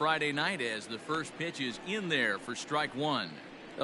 Friday night as the first pitch is in there for strike one.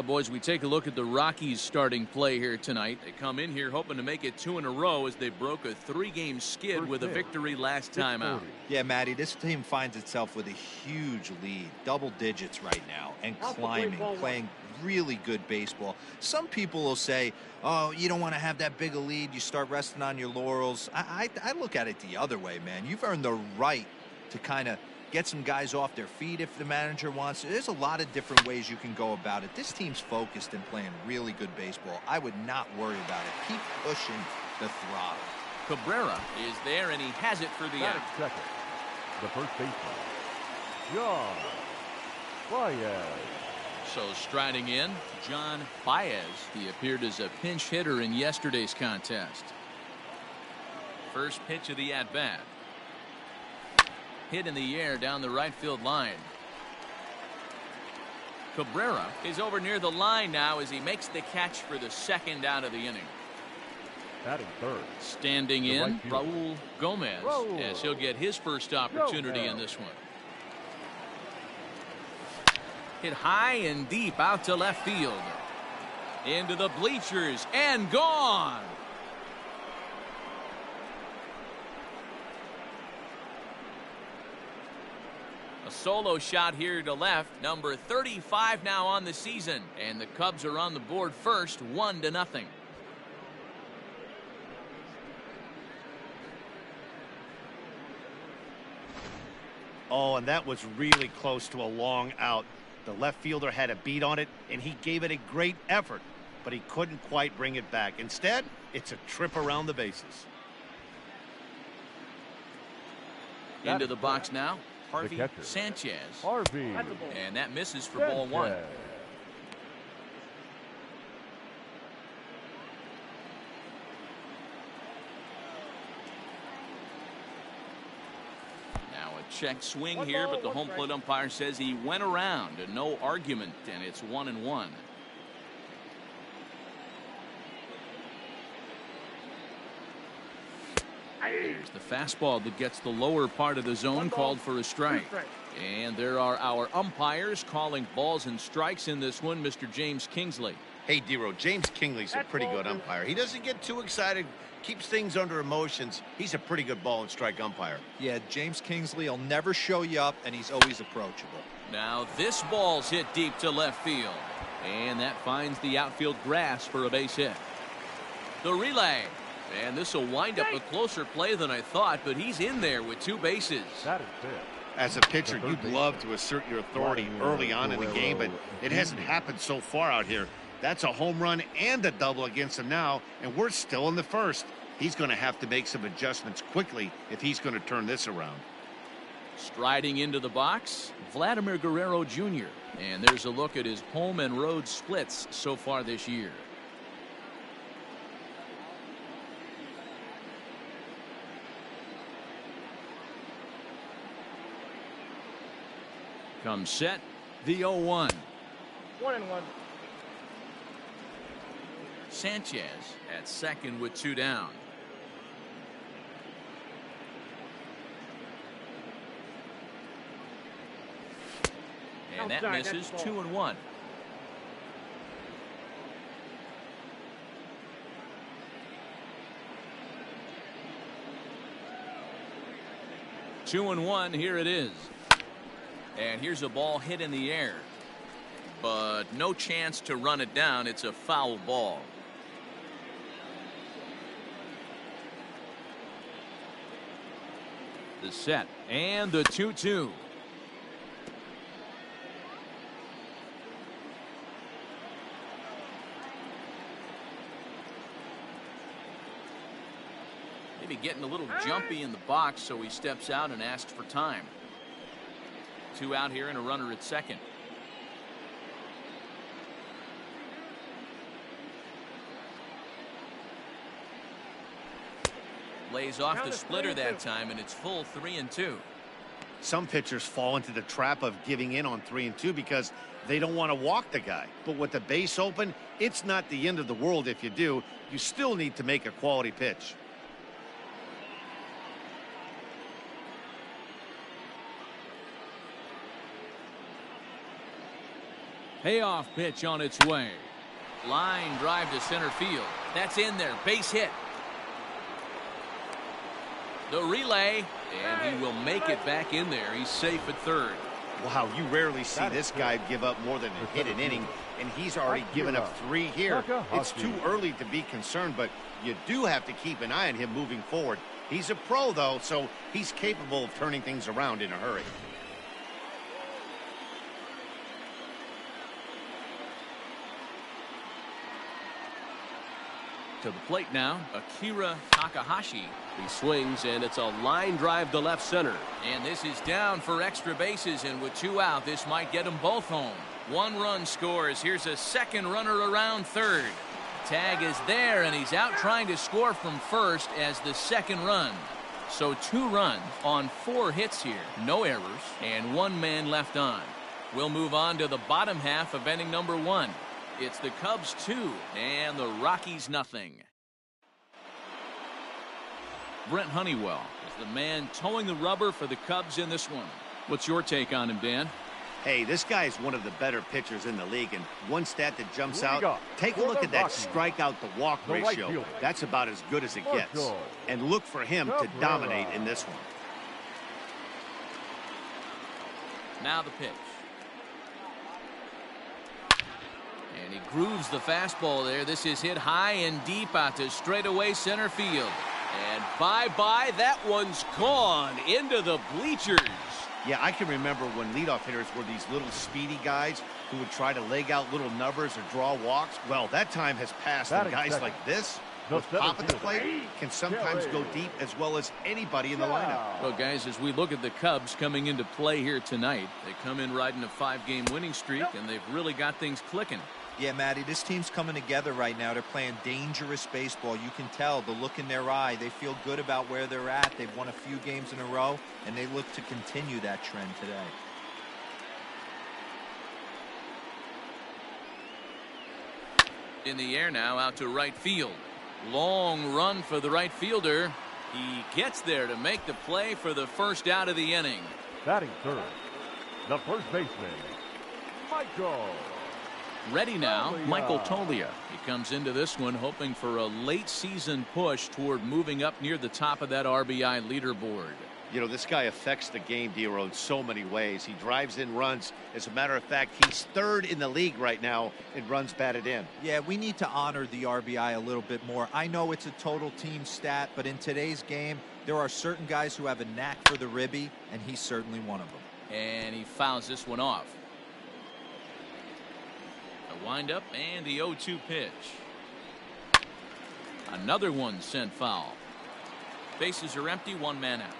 Boys, we take a look at the Rockies starting play here tonight. They come in here hoping to make it 2 in a row as they broke a 3-game skid with a victory last time out. Yeah, Matty, this team finds itself with a huge lead, double digits right now, and climbing, playing really good baseball. Some people will say, oh, you don't want to have that big a lead, you start resting on your laurels. I look at it the other way, man. You've earned the right to kind of get some guys off their feet if the manager wants to. There's a lot of different ways you can go about it. This team's focused and playing really good baseball. I would not worry about it. Keep pushing the throttle. Cabrera is there, and he has it for the out. Second, the first baseman, John Baez. So striding in, John Baez. He appeared as a pinch hitter in yesterday's contest. First pitch of the at-bat. Hit in the air down the right field line. Cabrera is over near the line now as he makes the catch for the second out of the inning. Batting third. Standing in, Raul Gomez, as he'll get his first opportunity in this one. Hit high and deep out to left field. Into the bleachers and gone. A solo shot here to left, number 35 now on the season, and the Cubs are on the board first, 1-0. Oh, and that was really close to a long out. The left fielder had a beat on it, and he gave it a great effort, but he couldn't quite bring it back. Instead, it's a trip around the bases. Into the box now. Harvey Sanchez. And that misses for ball one. Now a check swing here, but the home plate umpire says he went around and no argument, and it's 1-1. There's the fastball that gets the lower part of the zone, called for a strike. And there are our umpires calling balls and strikes in this one, Mr. James Kingsley. Hey, D-Row, James Kingsley's a pretty good umpire. He doesn't get too excited, keeps things under emotions. He's a pretty good ball and strike umpire. Yeah, James Kingsley will never show you up, and he's always approachable. Now this ball's hit deep to left field. And that finds the outfield grass for a base hit. The relay. And this will wind up a closer play than I thought, but he's in there with 2 bases. That is it. As a pitcher, you'd love to assert your authority early on in the game, but it hasn't happened so far out here. That's a home run and a double against him now, and we're still in the first. He's going to have to make some adjustments quickly if he's going to turn this around. Striding into the box, Vladimir Guerrero Jr. And there's a look at his home and road splits so far this year. Comes set, the 0-1. 1-1. Sanchez at second with 2 down. And that misses. 2-1. Two and one. Here it is. And here's a ball hit in the air, but no chance to run it down. It's a foul ball. The set and the 2-2. Maybe getting a little jumpy in the box, so he steps out and asks for time. 2 out here and a runner at second. Lays off the splitter that time, and it's full 3-2. Some pitchers fall into the trap of giving in on 3-2 because they don't want to walk the guy. But with the base open, it's not the end of the world if you do. You still need to make a quality pitch. Payoff pitch on its way. Line drive to center field. That's in there. Base hit. The relay, and he will make it back in there. He's safe at third. Wow, you rarely see this guy give up more than a hit an inning, and he's already given up 3 here. It's too early to be concerned, but you do have to keep an eye on him moving forward. He's a pro, though, so he's capable of turning things around in a hurry. To the plate now, Akira Takahashi. He swings, and it's a line drive to left center. And this is down for extra bases, and with 2 out, this might get them both home. 1 run scores. Here's a second runner around third. Tag is there, and he's out trying to score from first as the second run. So 2 runs on 4 hits here. No errors, and 1 man left on. We'll move on to the bottom half of inning number 1. It's the Cubs 2 and the Rockies nothing. Brent Honeywell is the man towing the rubber for the Cubs in this one. What's your take on him, Dan? Hey, this guy is one of the better pitchers in the league, and one stat that jumps out, take a look at that strikeout to walk ratio. That's about as good as it gets. And look for him to dominate in this one. Now the pitch. And he grooves the fastball there. This is hit high and deep out to straightaway center field. And bye-bye, that one's gone into the bleachers. Yeah, I can remember when leadoff hitters were these little speedy guys who would try to leg out little numbers or draw walks. Well, that time has passed, and guys like this, with pop at the plate, can sometimes go deep as well as anybody in the lineup. Well, guys, as we look at the Cubs coming into play here tonight, they come in riding a 5-game winning streak, and they've really got things clicking. Yeah, Matty, this team's coming together right now. They're playing dangerous baseball. You can tell the look in their eye. They feel good about where they're at. They've won a few games in a row, and they look to continue that trend today. In the air now, out to right field. Long run for the right fielder. He gets there to make the play for the first out of the inning. Batting third, the first baseman, Michael. Ready now, Michael Tolia. He comes into this one hoping for a late season push toward moving up near the top of that RBI leaderboard. You know, this guy affects the game, Dero, in so many ways. He drives in runs. As a matter of fact, he's 3rd in the league right now in runs batted in. Yeah, we need to honor the RBI a little bit more. I know it's a total team stat, but in today's game, there are certain guys who have a knack for the ribby, and he's certainly one of them. And he fouls this one off. Windup and the 0-2 pitch. Another one sent foul. Bases are empty, 1 man out.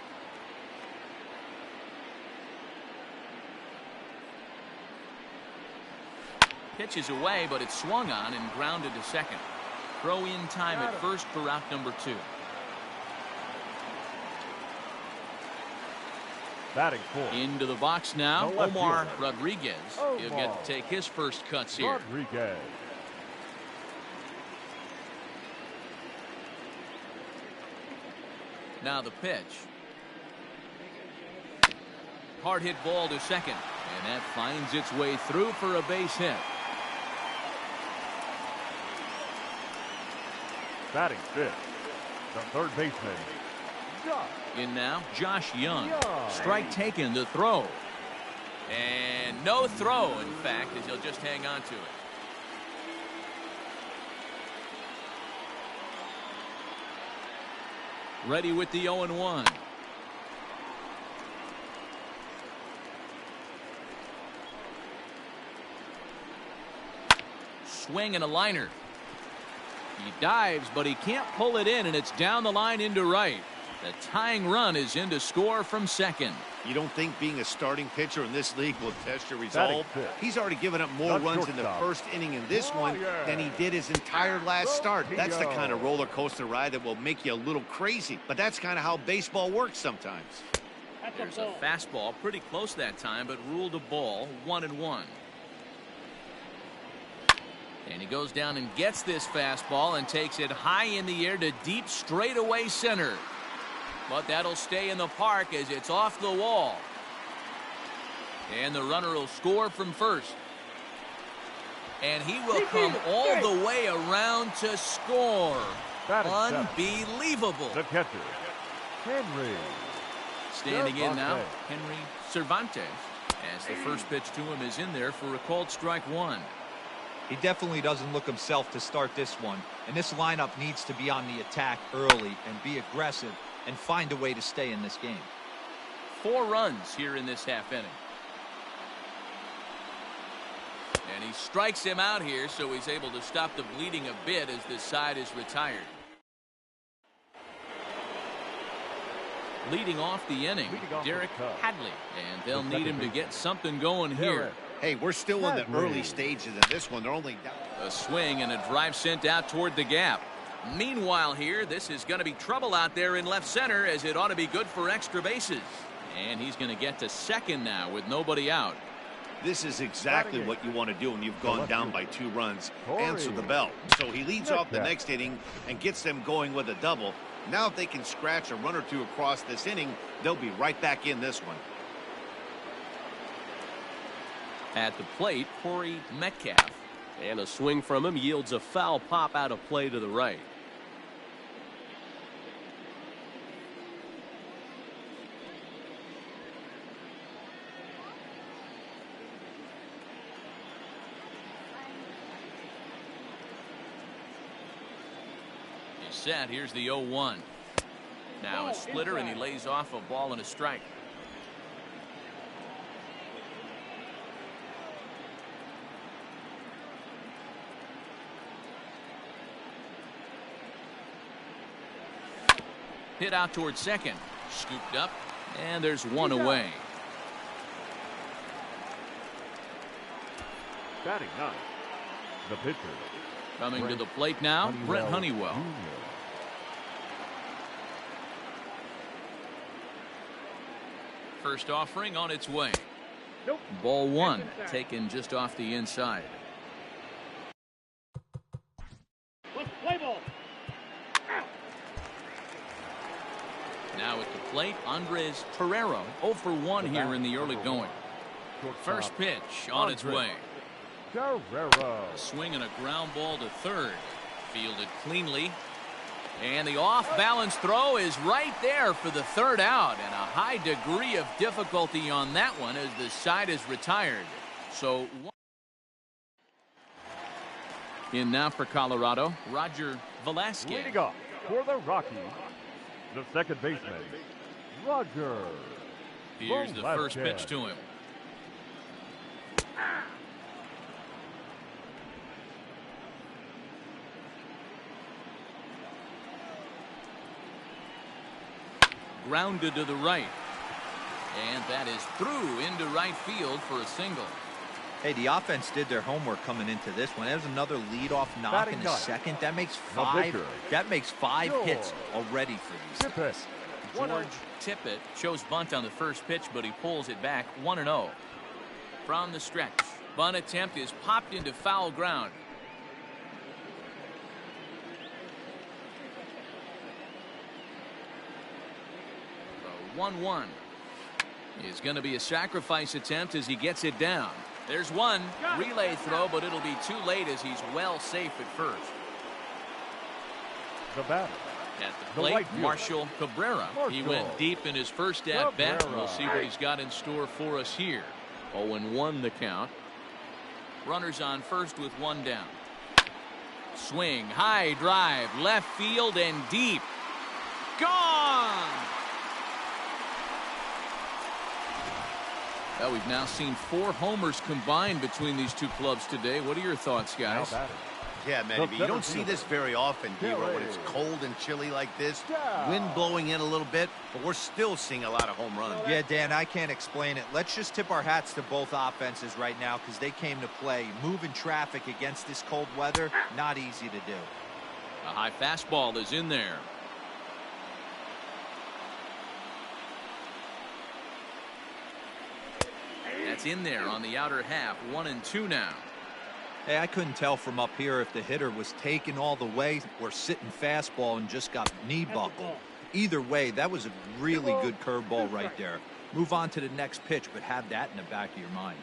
Pitch is away, but it's swung on and grounded to second. Throw in time at first for out number 2. Batting fourth. Into the box now, Omar Rodriguez. He'll get to take his first cuts here. Rodriguez. Now the pitch. Hard hit ball to second, and that finds its way through for a base hit. Batting fifth, the third baseman, In now, Josh Young. Strike taken to throw. And no throw, in fact, as he'll just hang on to it. Ready with the 0-1. Swing and a liner. He dives, but he can't pull it in, and it's down the line into right. The tying run is in to score from second. You don't think being a starting pitcher in this league will test your resolve? He's already given up more runs in the first inning in this one than he did his entire last start. That's the kind of roller coaster ride that will make you a little crazy. But that's kind of how baseball works sometimes. There's a fastball pretty close that time, but ruled a ball, 1-1. And he goes down and gets this fastball and takes it high in the air to deep straightaway center. But that'll stay in the park as it's off the wall. And the runner will score from first. And he will come all the way around to score. Unbelievable. The catcher, Henry. Standing in now, Henry Cervantes, as the first pitch to him is in there for a called strike one. He definitely doesn't look himself to start this one, and this lineup needs to be on the attack early and be aggressive and find a way to stay in this game. 4 runs here in this half inning. And he strikes him out here, so he's able to stop the bleeding a bit as this side is retired. Leading off the inning, Derek Hadley, and they'll need him to get something going here. Hey, we're still in the early stages of this one. They're only down. A swing and a drive sent out toward the gap. Meanwhile here, this is going to be trouble out there in left center, as it ought to be good for extra bases. And he's going to get to second now with nobody out. This is exactly what you want to do when you've gone down by 2 runs. Answer the bell. So he leads off the next inning and gets them going with a double. Now if they can scratch a run or 2 across this inning, they'll be right back in this one. At the plate, Corey Metcalf. And a swing from him yields a foul pop out of play to the right. He's set. Here's the 0-1. Now a splitter, and he lays off a ball and a strike. Hit out towards second. Scooped up, and there's one away. Batting 9. The pitcher. Coming to the plate now, Brent Honeywell. First offering on its way. Ball 1, taken just off the inside. Now at the plate, Andres Ferrero, 0 for 1 here in the early going. First pitch on its way. Guerrero. A swing and a ground ball to third. Fielded cleanly. And the off-balance throw is right there for the third out. And a high degree of difficulty on that one as the side is retired. So in now for Colorado, Roger Velasquez. Leading off for the Rockies, the second baseman, Roger. Here's the first pitch to him. Grounded to the right. And that is through into right field for a single. Hey, the offense did their homework coming into this one. There's another leadoff knock in the second. That makes 5. That makes 5 hits already for these guys. George Tippett shows bunt on the first pitch, but he pulls it back 1-0. From the stretch, bunt attempt is popped into foul ground. The 1-1 is going to be a sacrifice attempt as he gets it down. There's one relay throw, but it'll be too late as he's well safe at first. The batter. At the plate, Marshall Cabrera. He went deep in his first at-bat. We'll see what he's got in store for us here. 0-1 the count. Runners on first with 1 down. Swing, high drive, left field and deep. Gone! Well, we've now seen 4 homers combined between these two clubs today. What are your thoughts, guys? Yeah, man, you don't see this very often, Hero, when it's cold and chilly like this. Wind blowing in a little bit, but we're still seeing a lot of home runs. Yeah, Dan, I can't explain it. Let's just tip our hats to both offenses right now because they came to play. Moving traffic against this cold weather, not easy to do. A high fastball is in there. That's in there on the outer half. 1-2 now. Hey, I couldn't tell from up here if the hitter was taken all the way or sitting fastball and just got knee buckled. Either way, that was a really good curveball right there. Move on to the next pitch, but have that in the back of your mind.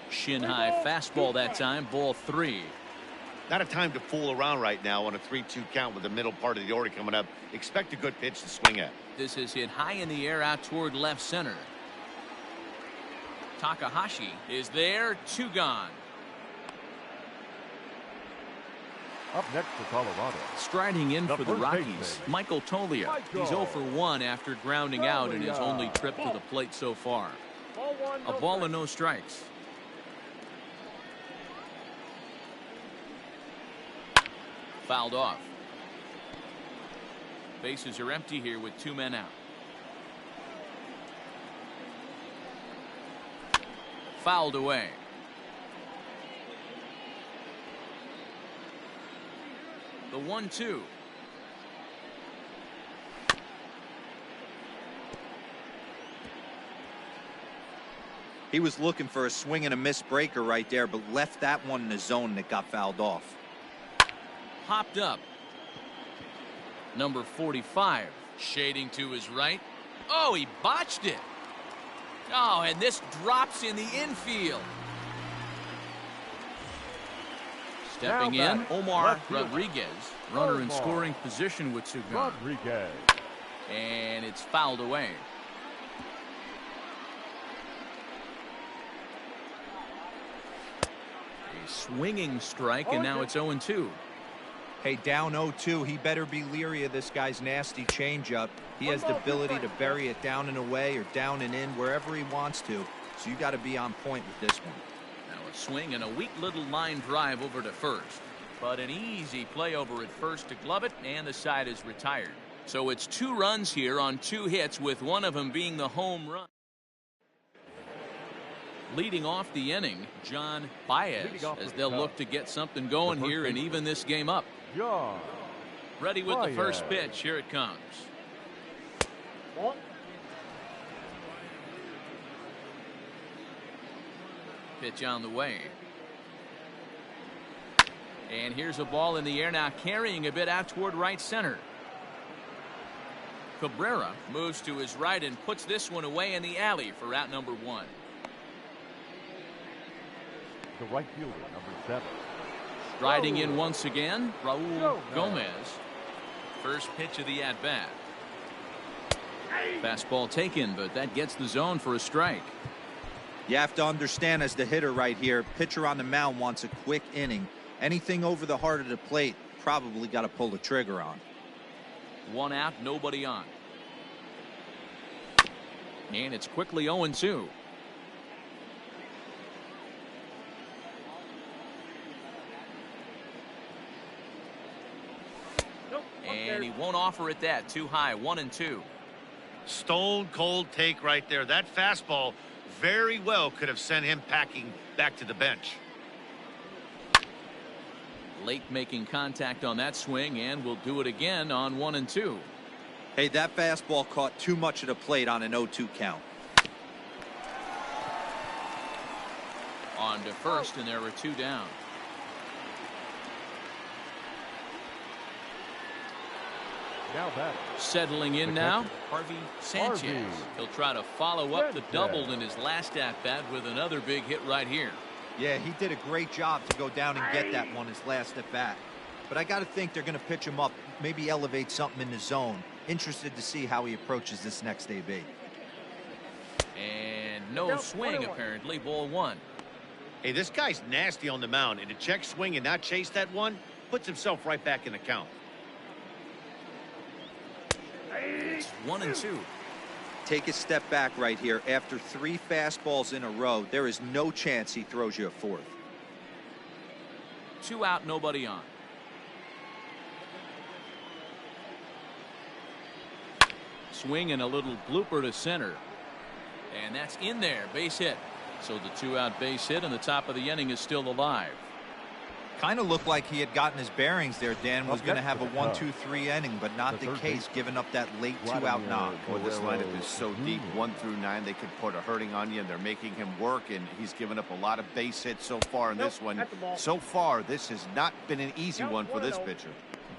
Shin high fastball that time, ball 3. Not a time to fool around right now on a 3-2 count with the middle part of the order coming up. Expect a good pitch to swing at. This is hit high in the air out toward left center. Takahashi is there, 2 gone. Up next for Colorado. Striding in for the first Rockies, baseman, Michael Toglia. He's 0 for 1 after grounding out in his only trip to the plate so far. A ball and no strikes. Fouled off. Bases are empty here with 2 men out. Fouled away. The 1-2. He was looking for a swing and a miss breaker right there, but left that one in the zone that got fouled off. Hopped up. Number 45 shading to his right. Oh, he botched it. Oh, and this drops in the infield. Stepping in, Omar Rodriguez, runner in scoring position with 2 gone. Rodriguez. And it's fouled away. A swinging strike, and now it's 0-2. Hey, down 0-2, he better be leery of this guy's nasty changeup. He has the ability to bury it down and away or down and in wherever he wants to. So you got to be on point with this one. Now a swing and a weak little line drive over to first. But an easy play over at first to glove it, and the side is retired. So it's 2 runs here on 2 hits, with one of them being the home run. Leading off the inning, John Baez, as they'll look to get something going here and even this game up. John Ready with the first Baez. pitch. Here it comes. Pitch on the way. And here's a ball in the air now, carrying a bit out toward right center. Cabrera moves to his right and puts this one away in the alley for out number 1. The right fielder, number 7. Riding in once again, Raul Gomez. First pitch of the at-bat. Fastball taken, but that gets the zone for a strike. You have to understand, as the hitter right here, pitcher on the mound wants a quick inning. Anything over the heart of the plate, probably got to pull the trigger on. 1 out, nobody on. And it's quickly 0-2. And he won't offer it that. Too high. 1-2. Stone cold take right there. That fastball very well could have sent him packing back to the bench. Late making contact on that swing, and will do it again on 1-2. Hey, that fastball caught too much of the plate on an 0-2 count. On to first, and there were 2 down. Now batting. Settling in now, Harvey Sanchez. Harvey He'll try to follow up the Sanchez. double in his last at-bat with another big hit right here. Yeah, he did a great job to go down and get that one his last at bat. But I got to think they're going to pitch him up, maybe elevate something in the zone. Interested to see how he approaches this next AB. And no swing, apparently. Ball 1. Hey, this guy's nasty on the mound, and to check swing and not chase that one puts himself right back in the count. It's 1-2. Take a step back right here. After 3 fastballs in a row, there is no chance he throws you a 4th. 2 out, nobody on. Swing and a little blooper to center. And that's in there. Base hit. So the 2-out base hit, and the top of the inning is still alive. Kind of looked like he had gotten his bearings there. Dan was going to have a 1-2-3 inning, but not the case, giving up that late 2-out knock. Boy, this lineup is so deep, 1 through 9. They could put a hurting on you, and they're making him work, and he's given up a lot of base hits so far in this one. So far, this has not been an easy one for this pitcher.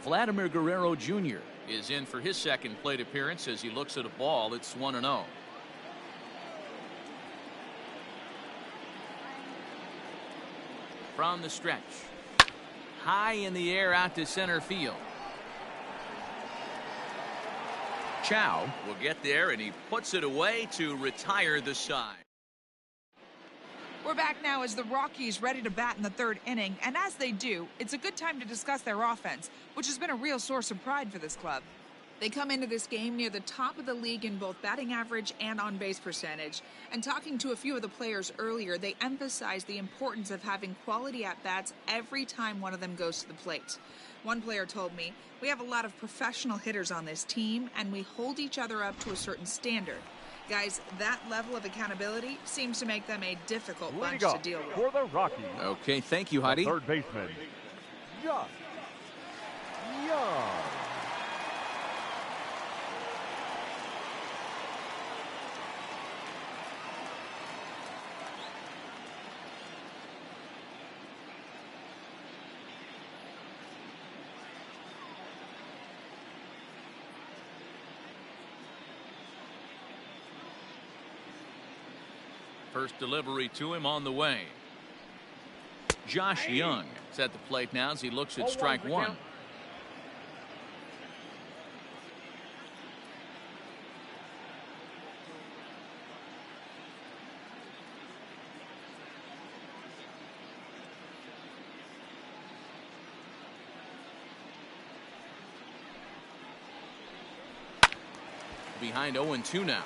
Vladimir Guerrero Jr. is in for his second plate appearance as he looks at a ball. It's 1-0. from the stretch. High in the air out to center field. Chow will get there, and he puts it away to retire the side. We're back now as the Rockies ready to bat in the third inning, and as they do, it's a good time to discuss their offense, which has been a real source of pride for this club. They come into this game near the top of the league in both batting average and on-base percentage. And talking to a few of the players earlier, they emphasized the importance of having quality at-bats every time one of them goes to the plate. One player told me, "We have a lot of professional hitters on this team, and we hold each other up to a certain standard." Guys, that level of accountability seems to make them a difficult bunch to deal with. For the Rockies. Okay, thank you, Heidi. Third baseman, Josh Young. First delivery to him on the way. Josh Young is at the plate now as he looks at strike one. Behind 0-2 now.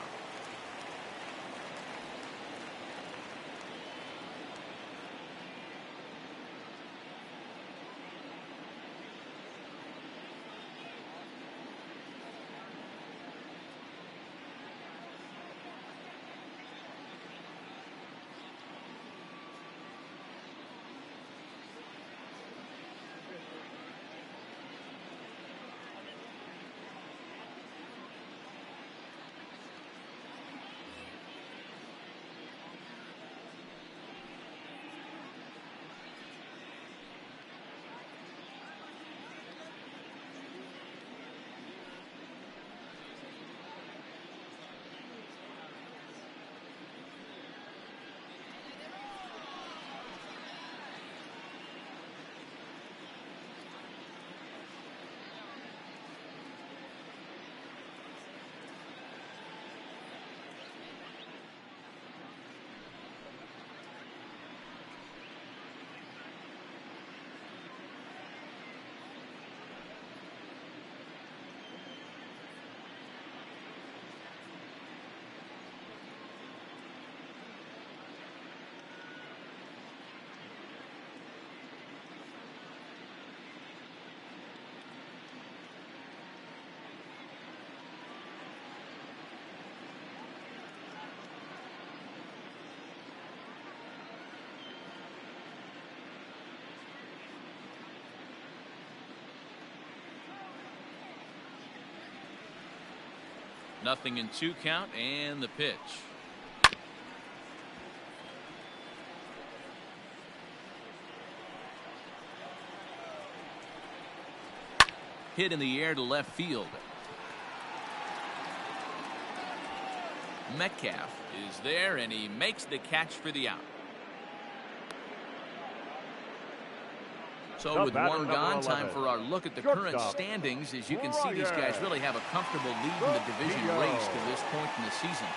Nothing in 2 count, and the pitch. Hit in the air to left field. Metcalf is there, and he makes the catch for the out. So with one gone, time for our look at the current standings. As you can see, these guys really have a comfortable lead in the division race to this point in the season.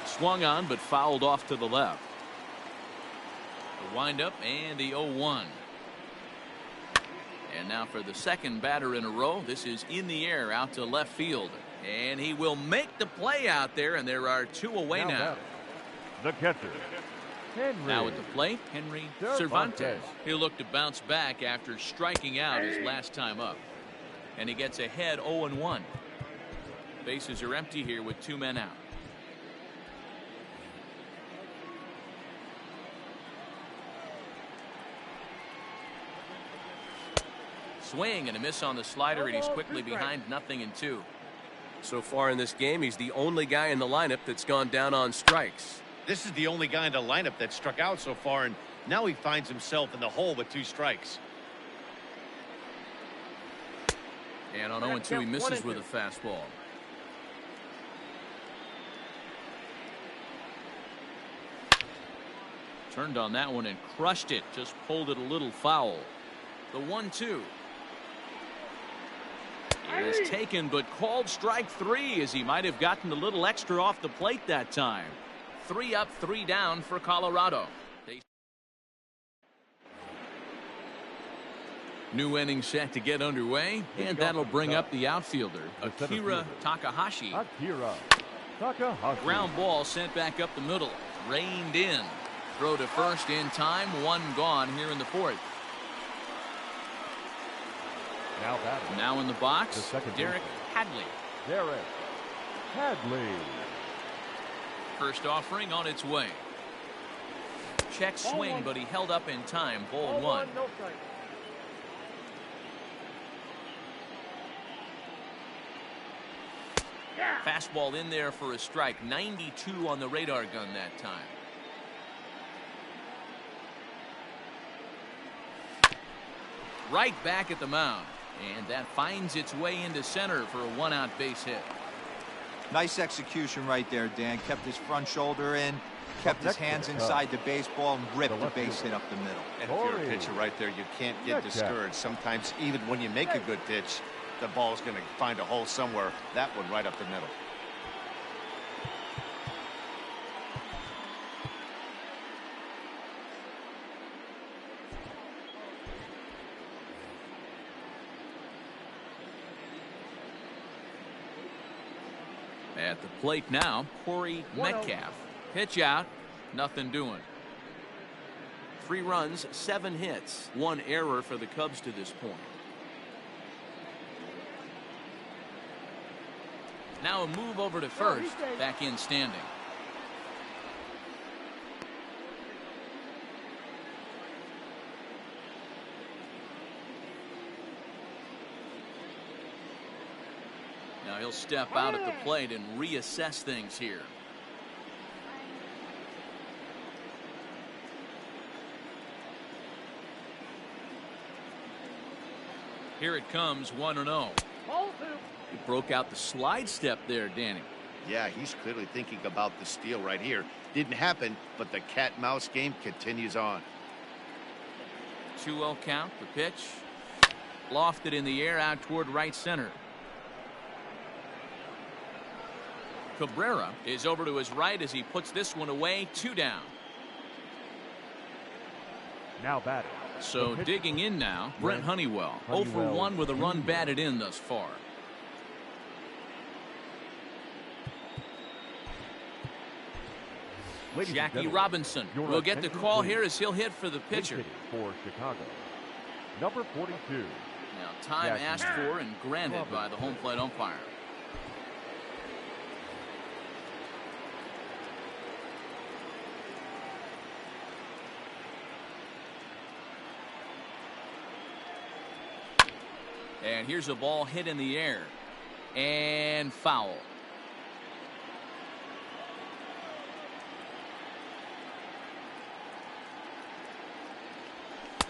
Swung on, but fouled off to the left. The windup and the 0-1. And now for the second batter in a row. This is in the air out to left field. And he will make the play out there, and there are 2 away now. The catcher, Henry. Now at the plate, Henry Cervantes. He'll look to bounce back after striking out his last time up. And he gets ahead 0-1. Bases are empty here with 2 men out. Swing and a miss on the slider, and he's quickly behind 0-2. So far in this game, he's the only guy in the lineup that's gone down on strikes. This is the only guy in the lineup that struck out so far, and now he finds himself in the hole with 2 strikes. And on 0-2, he misses with a fastball. Turned on that one and crushed it. Just pulled it a little foul. The 1-2. It is taken, but called strike 3, as he might have gotten a little extra off the plate that time. 3 up, 3 down for Colorado. New inning set to get underway, and that'll bring up the outfielder, Akira Takahashi. Ground ball sent back up the middle. Reined in. Throw to first in time. 1 gone here in the 4th. Now in the box, Derek Hadley. First offering on its way. Check swing, but he held up in time. Ball 1. Fastball in there for a strike. 92 on the radar gun that time. Right back at the mound. And that finds its way into center for a 1-out base hit. Nice execution right there, Dan. Kept his front shoulder in, kept his hands inside the baseball, and ripped the base hit up the middle. And if you're a pitcher right there, you can't get discouraged. Sometimes even when you make a good pitch, the ball's going to find a hole somewhere. That one right up the middle. At the plate now, Corey Metcalf. Pitch out, nothing doing. 3 runs, 7 hits, 1 error for the Cubs to this point. Now a move over to first, back in standing. Now he'll step out at the plate and reassess things here. Here it comes, 1-0. He broke out the slide step there, Danny. Yeah, he's clearly thinking about the steal right here. Didn't happen, but the cat-mouse game continues on. 2-0 count, the pitch. Lofted in the air out toward right center. Cabrera is over to his right as he puts this one away. 2 down. Now batting. So digging in now, Brent Honeywell. 0 for 1 with a run batted in thus far. Jackie Robinson will get the call here as he'll hit for the pitcher. For Chicago, number 42. Now time asked for and granted by the home plate umpire. And here's a ball hit in the air and foul.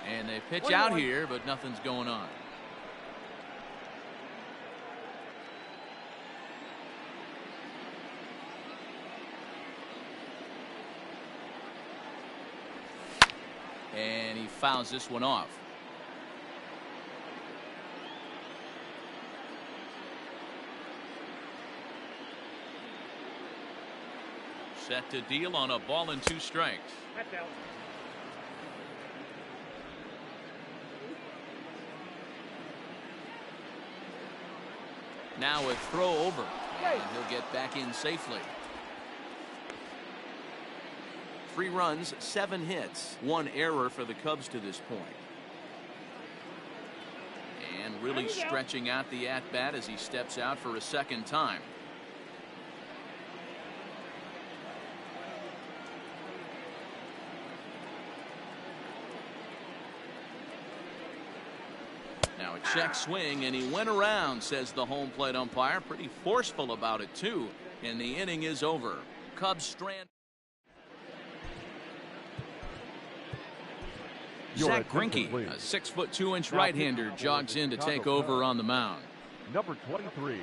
And they pitch out here, but nothing's going on. And he fouls this one off. Set to deal on a ball and 2 strikes. Now a throw over, and he'll get back in safely. 3 runs, 7 hits, 1 error for the Cubs to this point. And really stretching out the at-bat as he steps out for a second time. Now a check swing, and he went around, says the home plate umpire. Pretty forceful about it, too. And the inning is over. Cubs strand. Zach Greinke, a 6'2" right-hander, jogs in to take over on the mound. Number 23.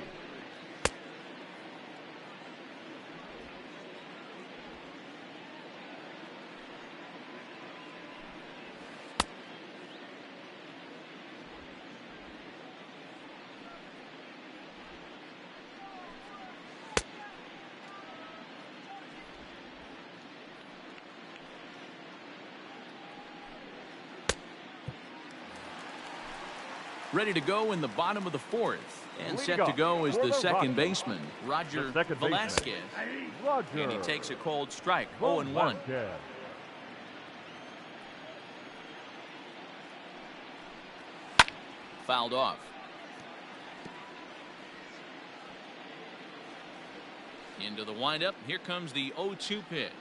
Ready to go in the bottom of the fourth. And set to Leading go is off the for the second Rockies, baseman, Roger the second baseman, Velasquez. Roger And he takes a cold strike, 0-1. Velasquez. Fouled off. Into the windup. Here comes the 0-2 pitch.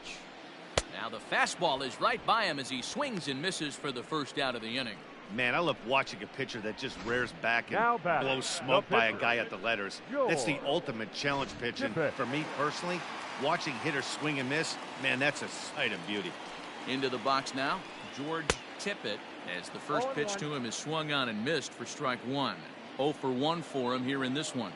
Now the fastball is right by him as he swings and misses for the first out of the inning. Man, I love watching a pitcher that just rears back Now and batting, blows smoke the by a pitcher, guy at the letters. That's the ultimate challenge pitch. And Tippett. for me personally, watching hitters swing and miss, man, that's a sight of beauty. Into the box now, George Tippett, as the first pitch to him is swung on and missed for strike one. 0 for 1 for him here in this one.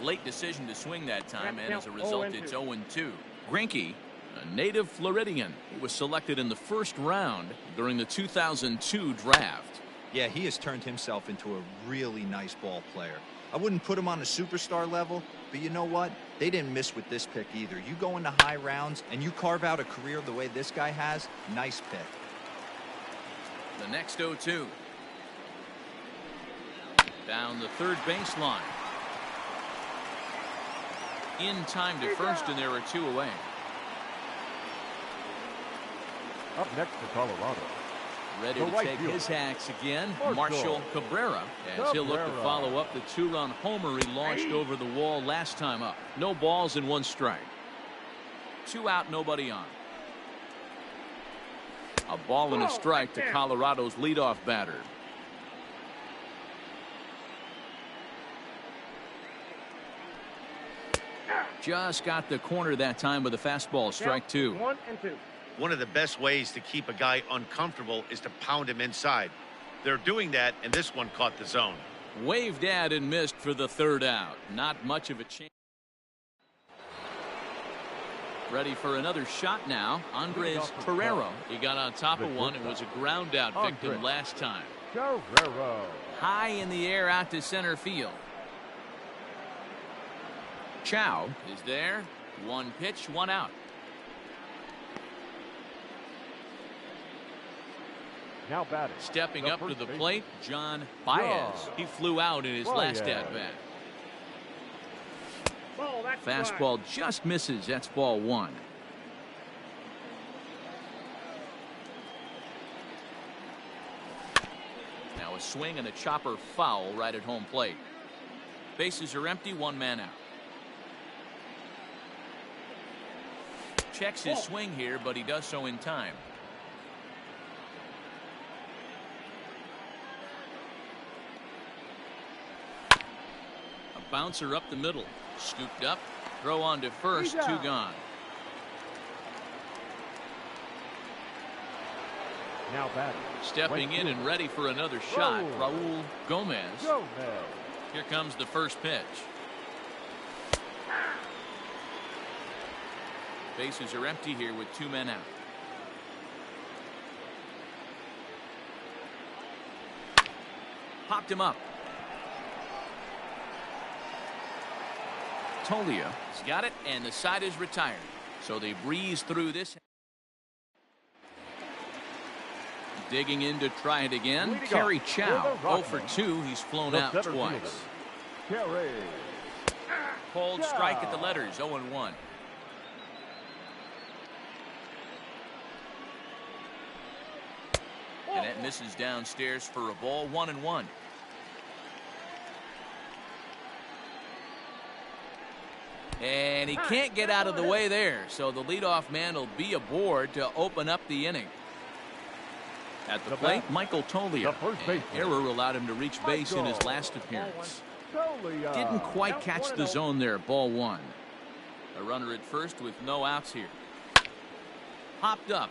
Late decision to swing that time, and as a result, it's 0-2. Greinke, a native Floridian, he was selected in the first round during the 2002 draft. Yeah, he has turned himself into a really nice ball player. I wouldn't put him on a superstar level, but you know what? They didn't miss with this pick either. You go into high rounds and you carve out a career the way this guy has, nice pick. The next 0-2. Down the third baseline. In time to first, and there are 2 away. Up next for Colorado. Ready The to right take fielder, his hacks again, Marshall Marshall Cabrera, as he'll look to Cabrera. follow up the 2-run homer he launched over the wall last time up. No balls and 1 strike. 2 out, nobody on. A ball and a strike to Colorado's leadoff batter. Just got the corner that time with a fastball, strike 2. 1-2. One of the best ways to keep a guy uncomfortable is to pound him inside. They're doing that, and this one caught the zone. Waved at and missed for the 3rd out. Not much of a chance. Ready for another shot now. Andres Carrero. He got on top of one and was a ground out victim last time. Guerrero. High in the air out to center field. Chow is there. 1 pitch, 1 out. Now batting. Stepping up to first the baseman, plate, John Baez. He flew out in his last Baez. at-bat. Fastball just misses. That's ball 1. Now a swing and a chopper foul right at home plate. Bases are empty, 1 man out. Checks his swing here, but he does so in time. A bouncer up the middle. Scooped up. Throw on to first. 2 gone. Now batting. Stepping Right in and fielder. ready for another shot, Raul Gomez. Gomez. Here comes the first pitch. Bases are empty here with 2 men out. Popped him up. Tolia has got it, and the side is retired. So they breeze through this. Digging in to try it again. Leading Kerry off Chow, for the 0 for 2. He's flown The out center twice. fielder, Kerry. Cold strike at the letters, 0-1. And that misses downstairs for a ball, 1-1. And he can't get out of the way there, so the leadoff man will be aboard to open up the inning. At the plate, Michael Tolia. The first baseman. Error allowed him to reach base in his last appearance. Tolia. Didn't quite Count catch 1-0. the zone there, ball 1. A runner at first with no outs here. Hopped up.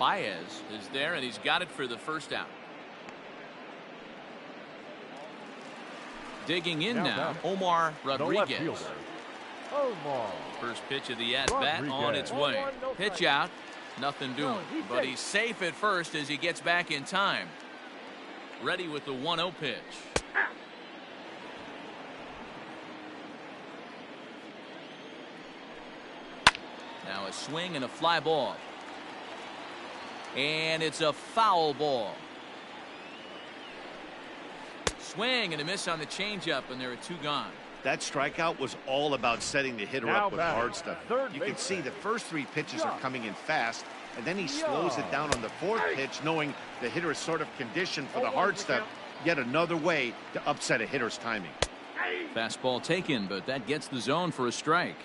Baez is there, and he's got it for the first out. Digging in now, Omar The left Rodriguez. fielder, Omar. First pitch of the at-bat on its way. Rodriguez. 1-1, no Pitch strike. out, nothing doing. he's But safe. he's safe at first as he gets back in time. Ready with the 1-0 pitch. Now a swing and a fly ball. And it's a foul ball. Swing and a miss on the changeup, and there are 2 gone. That strikeout was all about setting the hitter Now up with batting, hard stuff. You can see the first 3 pitches are coming in fast, and then he slows it down on the 4th pitch, knowing the hitter is sort of conditioned for the hard stuff. Yet another way to upset a hitter's timing. Fastball taken, but that gets the zone for a strike.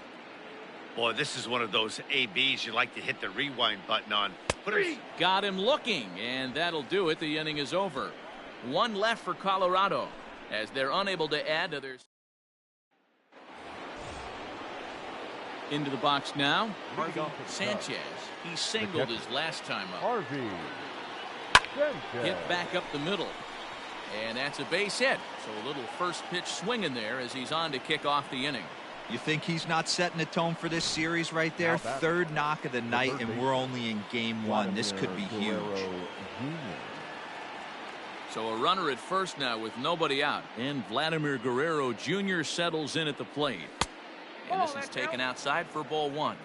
Boy, this is one of those ABs you like to hit the rewind button on. Got him looking, and that'll do it. The inning is over. 1 left for Colorado as they're unable to add to their. Into the box now. Harvey Sanchez. He singled his last time up. Harvey Sanchez. Hit back up the middle. And that's a base hit. So a little first pitch swing in there as he's on to kick off the inning. You think he's not setting the tone for this series right there? 3rd knock of the night, and we're only in game 1. This could be huge. So a runner at first now with nobody out. And Vladimir Guerrero Jr. settles in at the plate. And this is taken outside for ball 1.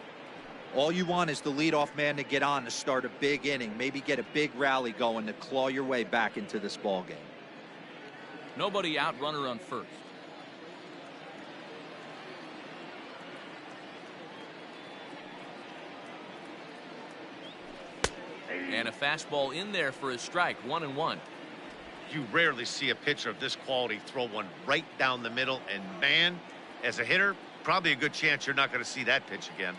All you want is the leadoff man to get on to start a big inning. Maybe get a big rally going to claw your way back into this ball game. Nobody out, runner on first. And a fastball in there for a strike. 1-1. You rarely see a pitcher of this quality throw one right down the middle, and man, as a hitter, probably a good chance you're not going to see that pitch again.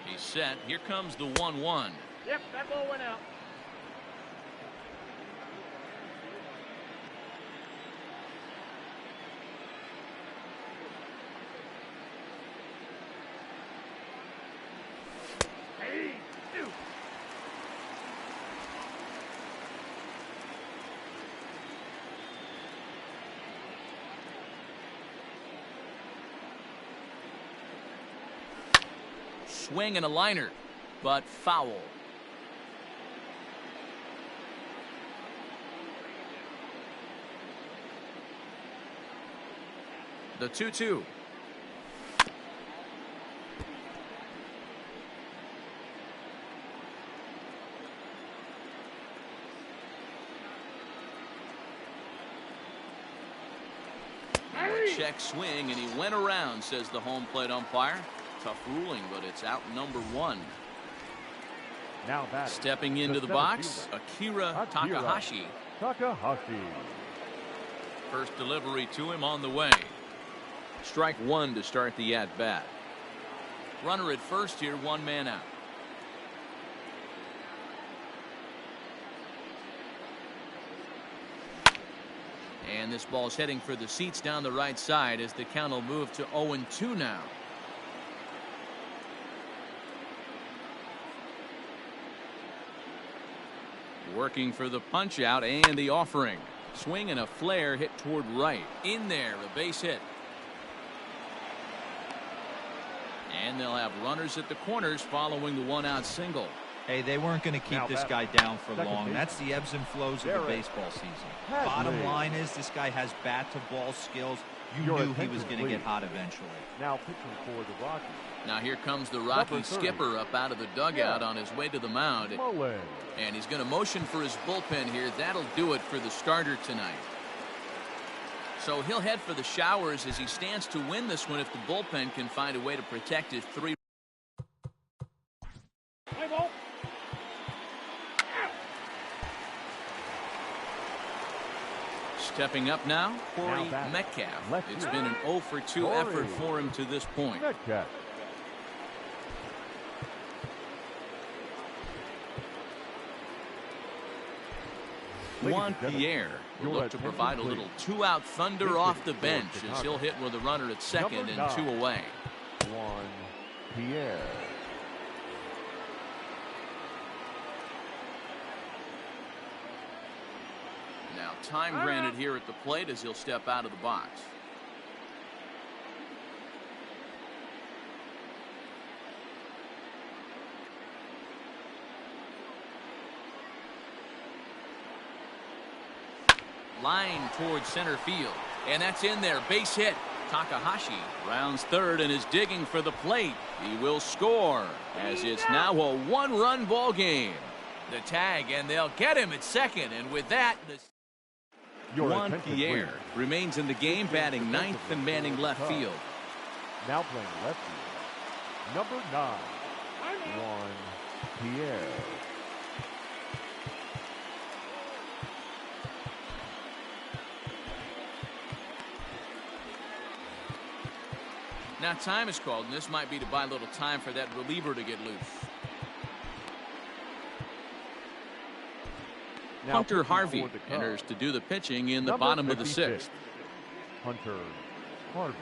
He's set. Here comes the 1-1. Yep, that ball went out. Swing and a liner, but foul. The 2-2. Check swing, and he went around, says the home plate umpire. Tough ruling, but it's out number 1. Now batting. Stepping into the box, Akira Takahashi. First delivery to him on the way. Strike 1 to start the at-bat. Runner at first here, 1 man out. And this ball's heading for the seats down the right side as the count will move to 0-2 now. Working for the punch out and the offering. Swing and a flare hit toward right. In there, a base hit. And they'll have runners at the corners following the 1-out single. Hey, they weren't going to keep this guy down for long. That's the ebbs and flows of the baseball season. Bottom line is this guy has bat-to-ball skills. You knew he was going to get hot eventually. Now pitching for the Rockies. Now here comes the Rockies skipper up out of the dugout on his way to the mound. And he's going to motion for his bullpen here. That'll do it for the starter tonight. So he'll head for the showers as he stands to win this one if the bullpen can find a way to protect his 3. Stepping up now, Corey Metcalf. It's been an 0 for 2 effort for him to this point. Juan Pierre will look to provide a little 2-out thunder off the bench as he'll hit with a runner at second and 2 away. Juan Pierre. Now time granted here at the plate as he'll step out of the box. Line towards center field, and that's in there. Base hit. Takahashi rounds third and is digging for the plate. He will score as it's now a 1-run ball game. The tag, and they'll get him at second. And with that, Juan Pierre remains in the game, batting ninth and manning left field. Now playing left field, number 9, Juan Pierre. Now time is called, and this might be to buy a little time for that reliever to get loose. Now Hunter pitching Harvey for the Cubs, enters to do the pitching in the number bottom of the 56, sixth. Hunter Harvey.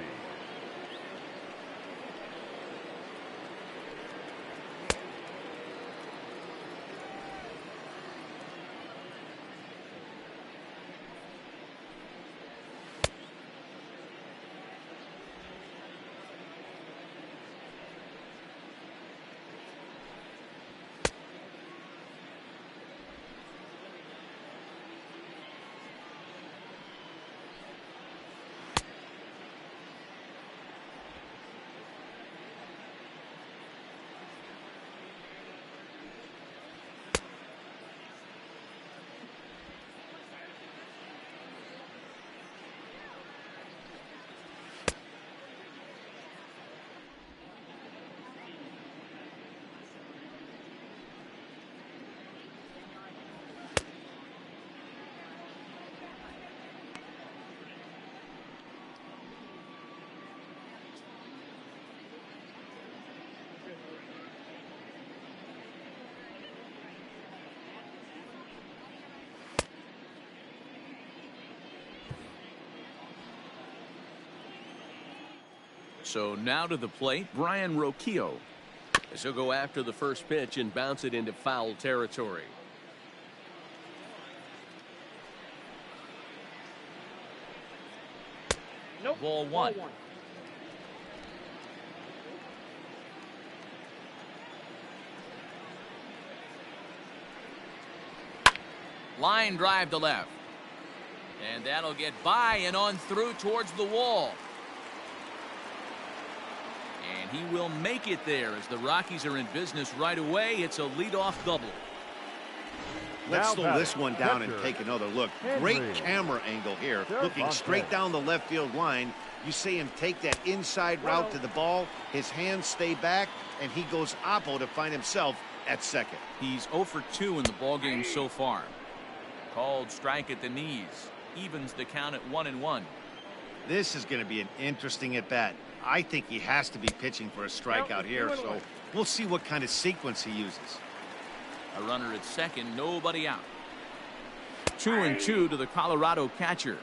So now to the plate, Brian Rocchio. As he'll go after the first pitch and bounce it into foul territory. Nope. Ball one. Line drive to left. And that'll get by and on through towards the wall. And he will make it there as the Rockies are in business right away. It's a leadoff double. Let's slow this one down and take another look. Great camera angle here, looking straight down the left field line. You see him take that inside route to the ball. His hands stay back, and he goes oppo to find himself at second. He's 0 for 2 in the ballgame so far. Called strike at the knees. Evens the count at 1-1. This is going to be an interesting at-bat. I think he has to be pitching for a strikeout here, so we'll see what kind of sequence he uses. A runner at second, nobody out. 2-2 to the Colorado catcher.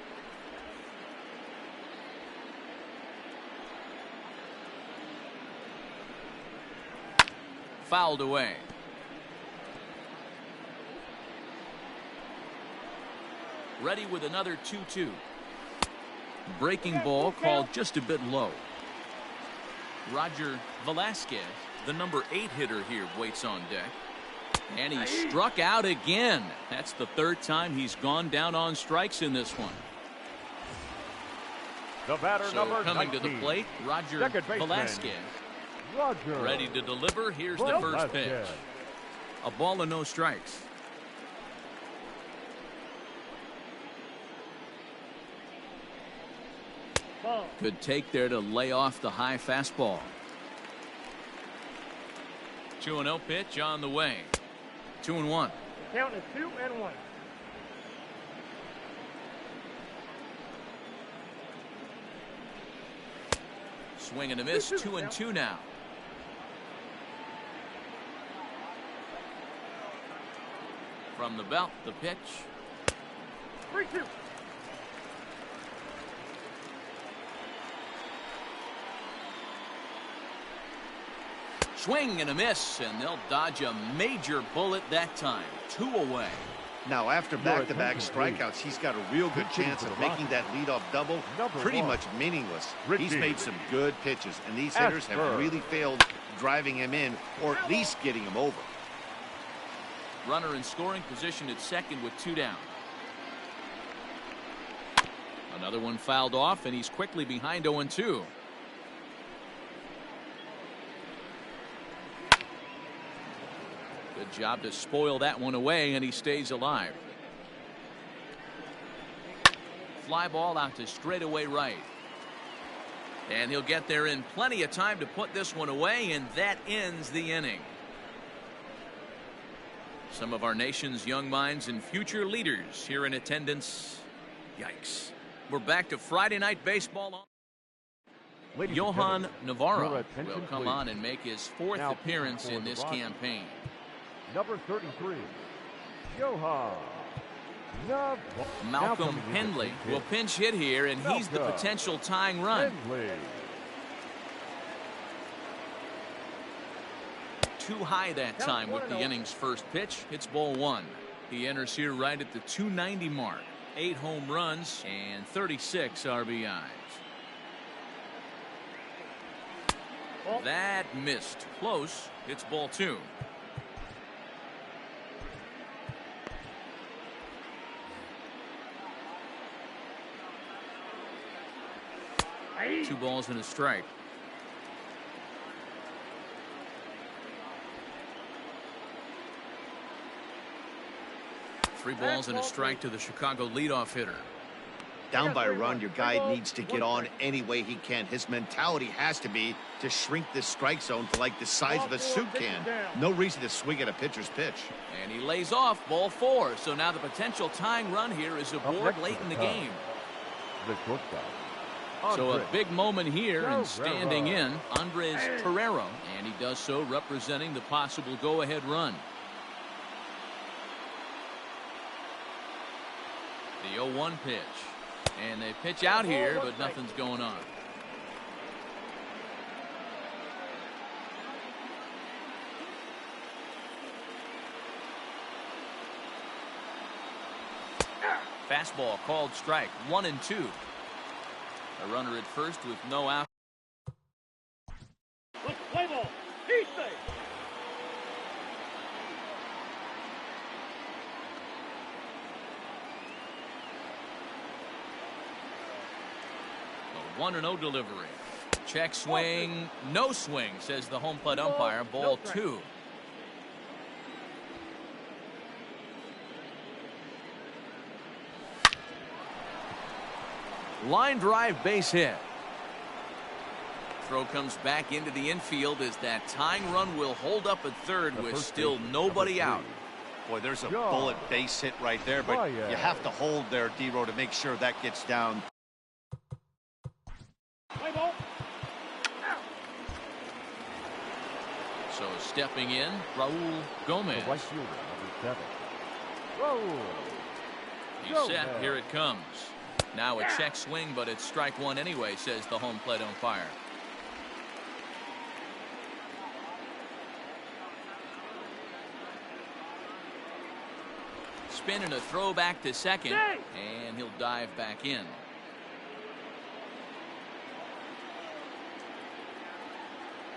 Fouled away. Ready with another 2-2. Breaking ball called just a bit low. Roger Velasquez, the number 8 hitter here, waits on deck. And he struck out again. That's the third time he's gone down on strikes in this one. The batter, so number coming 19, to the plate, Roger Velasquez. Roger ready to deliver. Here's the first pitch. A ball and no strikes. Good take there to lay off the high fastball. 2-0 pitch on the way. 2-1. Count is 2-1. Swing and a miss. 2-2 now. From the belt, the pitch. 3-2. Swing and a miss, and they'll dodge a major bullet that time. 2 away. Now, after back-to-back strikeouts, he's got a real good chance of making that leadoff double pretty much meaningless. He's made some good pitches, and these hitters have really failed driving him in or at least getting him over. Runner in scoring position at second with 2 down. Another one fouled off, and he's quickly behind 0-2. Good job to spoil that one away, and he stays alive. Fly ball out to straightaway right. And he'll get there in plenty of time to put this one away, and that ends the inning. Some of our nation's young minds and future leaders here in attendance. Yikes. We're back to Friday night baseball. Johan Navarro will come on and make his fourth appearance in this campaign. Number 33, Johan Navarro. Malcolm Henley will pinch hit here, and he's the potential tying run. Too high that time with the inning's first pitch. It's ball one. He enters here right at the 290 mark. 8 home runs and 36 RBIs. That missed. Close. It's ball two. Two balls and a strike. Three balls and a strike to the Chicago leadoff hitter. Down by a run, your guy needs to get on any way he can. His mentality has to be to shrink this strike zone to like the size of a soup can. No reason to swing at a pitcher's pitch. And he lays off ball four. So now the potential tying run here is aboard late in the game. So a big moment here, and standing in, Andres Pereira, and he does so representing the possible go-ahead run. The 0-1 pitch. And they pitch out here, but nothing's going on. Fastball called strike. 1-2. A runner at first with no out. Play ball. Easy. A 1-0 delivery. Check swing. No swing, says the home plate umpire. Ball two. Line drive base hit. Throw comes back into the infield as that tying run will hold up at third with still nobody out. Boy, there's a bullet base hit right there, but you have to hold there, D-Row, to make sure that gets down. So stepping in, Raul Gomez. He's set. Here it comes. Now a check swing, but it's strike one anyway, says the home plate umpire. Spin and a throw back to second, and he'll dive back in.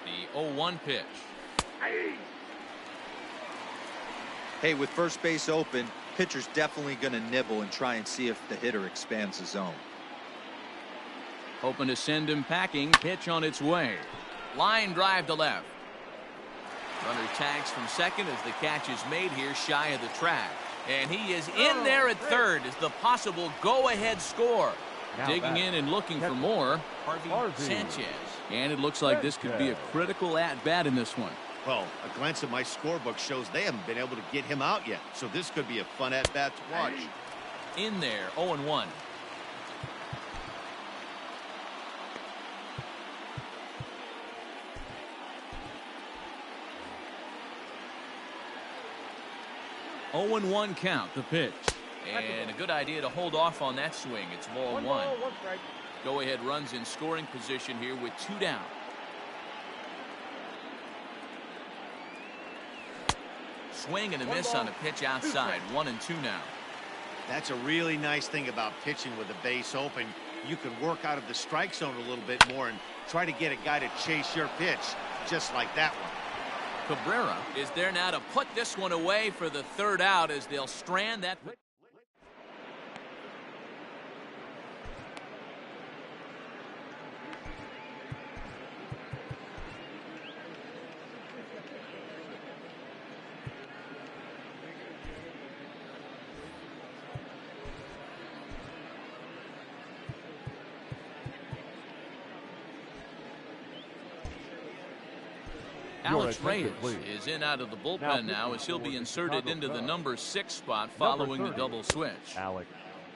The 0-1 pitch. Hey, with first base open, pitcher's definitely going to nibble and try and see if the hitter expands the zone. Hoping to send him packing. Pitch on its way. Line drive to left. Runner tags from second as the catch is made here shy of the track. And he is in there at third as the possible go-ahead score. Digging in and looking for more, Harvey Sanchez. And it looks like this could be a critical at-bat in this one. Well, a glance at my scorebook shows they haven't been able to get him out yet. So this could be a fun at-bat to watch. In there, 0-1. (0-1) count, the pitch. And a good idea to hold off on that swing. It's ball one. Go-ahead runs in scoring position here with 2 down. Swing and a miss on a pitch outside. 1-2 now. That's a really nice thing about pitching with the base open. You can work out of the strike zone a little bit more and try to get a guy to chase your pitch, just like that one. Cabrera is there now to put this one away for the third out as they'll strand that. Alex Reyes is in out of the bullpen now as he'll be inserted into the number 6 spot following the double switch.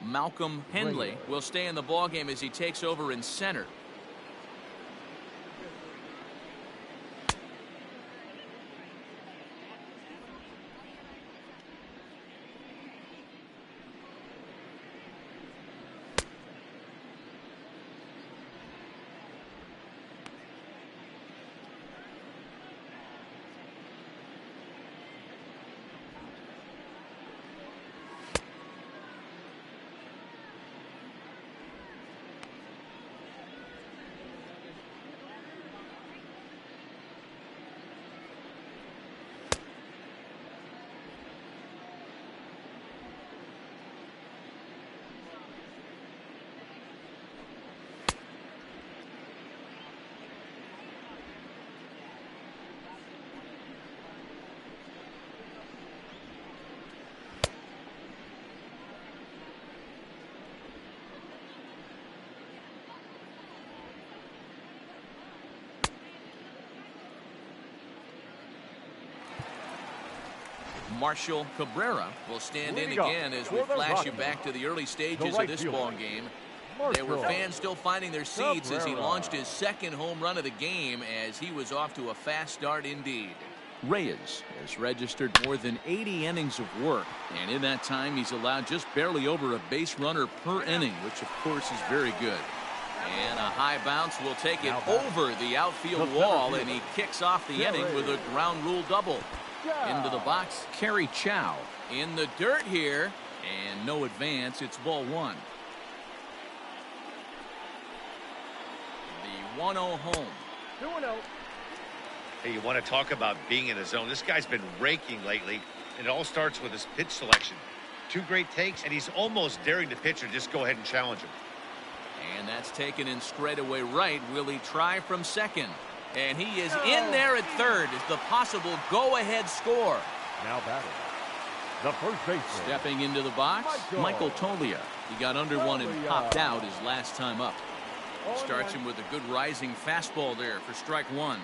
Malcolm Henley will stay in the ballgame as he takes over in center. Marshall Cabrera will stand in again as we flash you back to the early stages of this ball game. There were fans still finding their seats as he launched his second home run of the game as he was off to a fast start indeed. Reyes has registered more than 80 innings of work, and in that time he's allowed just barely over a base runner per inning, which of course is very good. And a high bounce will take it over the outfield wall, and he kicks off the inning with a ground rule double. Into the box, Kerry Chow in the dirt here, and no advance. It's ball one. The 1-0 home. 2-0. Hey, you want to talk about being in a zone? This guy's been raking lately, and it all starts with his pitch selection. 2 great takes, and he's almost daring the pitcher just go ahead and challenge him. And that's taken in straightaway right. Will he try from second? And he is in there at third as the possible go-ahead score. Now batting, the first baseman. Stepping into the box, Michael Tolia. He got under one and popped out his last time up. Starts him with a good rising fastball there for strike one.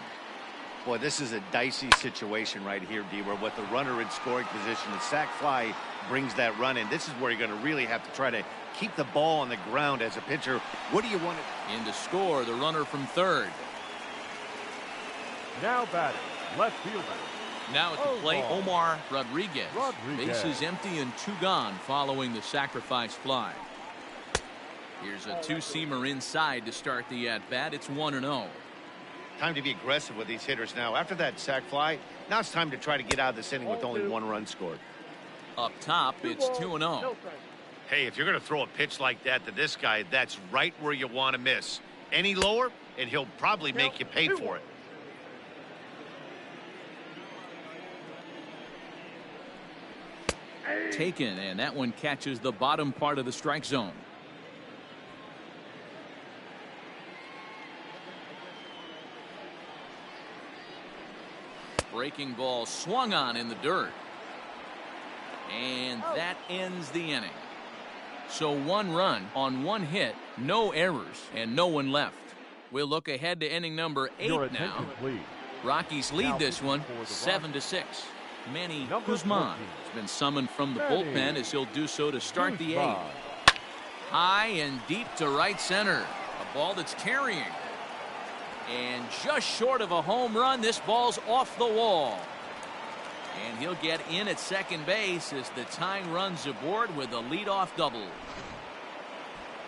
Boy, this is a dicey situation right here, D, where with the runner in scoring position, the sac fly brings that run in. This is where you're going to really have to try to keep the ball on the ground as a pitcher. What do you want to... In to score, the runner from third. Now batting, left fielder. Now at the plate, Omar Rodriguez. Bases empty and 2 gone following the sacrifice fly. Here's a 2-seamer inside to start the at-bat. It's 1-0. Time to be aggressive with these hitters now. After that sac fly, now it's time to try to get out of this inning with only 1 run scored. Up top, it's 2-0. Hey, if you're going to throw a pitch like that to this guy, that's right where you want to miss. Any lower, and he'll probably make you pay for it. Taken, and that one catches the bottom part of the strike zone. Breaking ball swung on in the dirt. And that ends the inning. So 1 run on 1 hit, no errors, and no one left. We'll look ahead to inning number 8 now. Rockies lead this one 7-6. Manny Guzman has been summoned from the bullpen as he'll do so to start the 8th. High and deep to right center. A ball that's carrying. And just short of a home run, this ball's off the wall. And he'll get in at second base as the tying runs aboard with a leadoff double.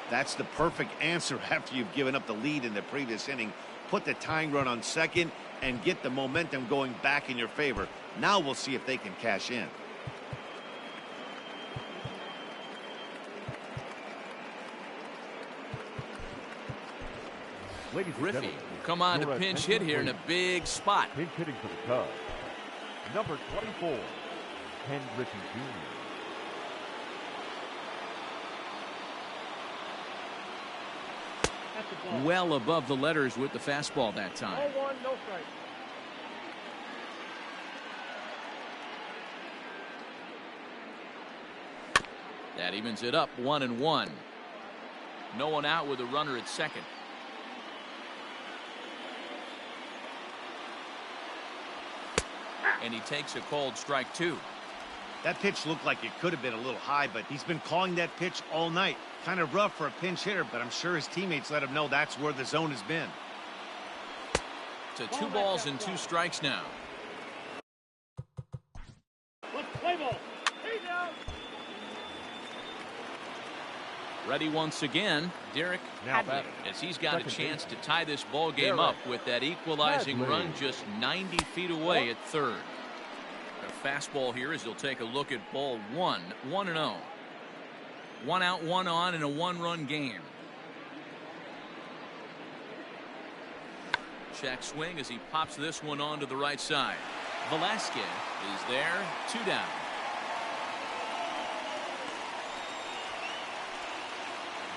That's the perfect answer after you've given up the lead in the previous inning. Put the tying run on second and get the momentum going back in your favor. Now we'll see if they can cash in. Griffey will come on to pinch hit here in a big spot. Pinch hitting for the Cubs. Number 24, Ken Griffey Jr. Well above the letters with the fastball that time. 0-1, no strike. That evens it up 1-1. No one out with a runner at second. And he takes a called strike 2. That pitch looked like it could have been a little high, but he's been calling that pitch all night. Kind of rough for a pinch hitter, but I'm sure his teammates let him know that's where the zone has been. To 2 balls and 2 strikes now. Ready once again, Derek Hadley, as he's got a chance to tie this ball game up with that equalizing run just 90 feet away at third. A fastball here as he'll take a look at ball 1, 1-0. 1 out, 1 on in a 1-run game. Check swing as he pops this one onto the right side. Velasquez is there, 2 down.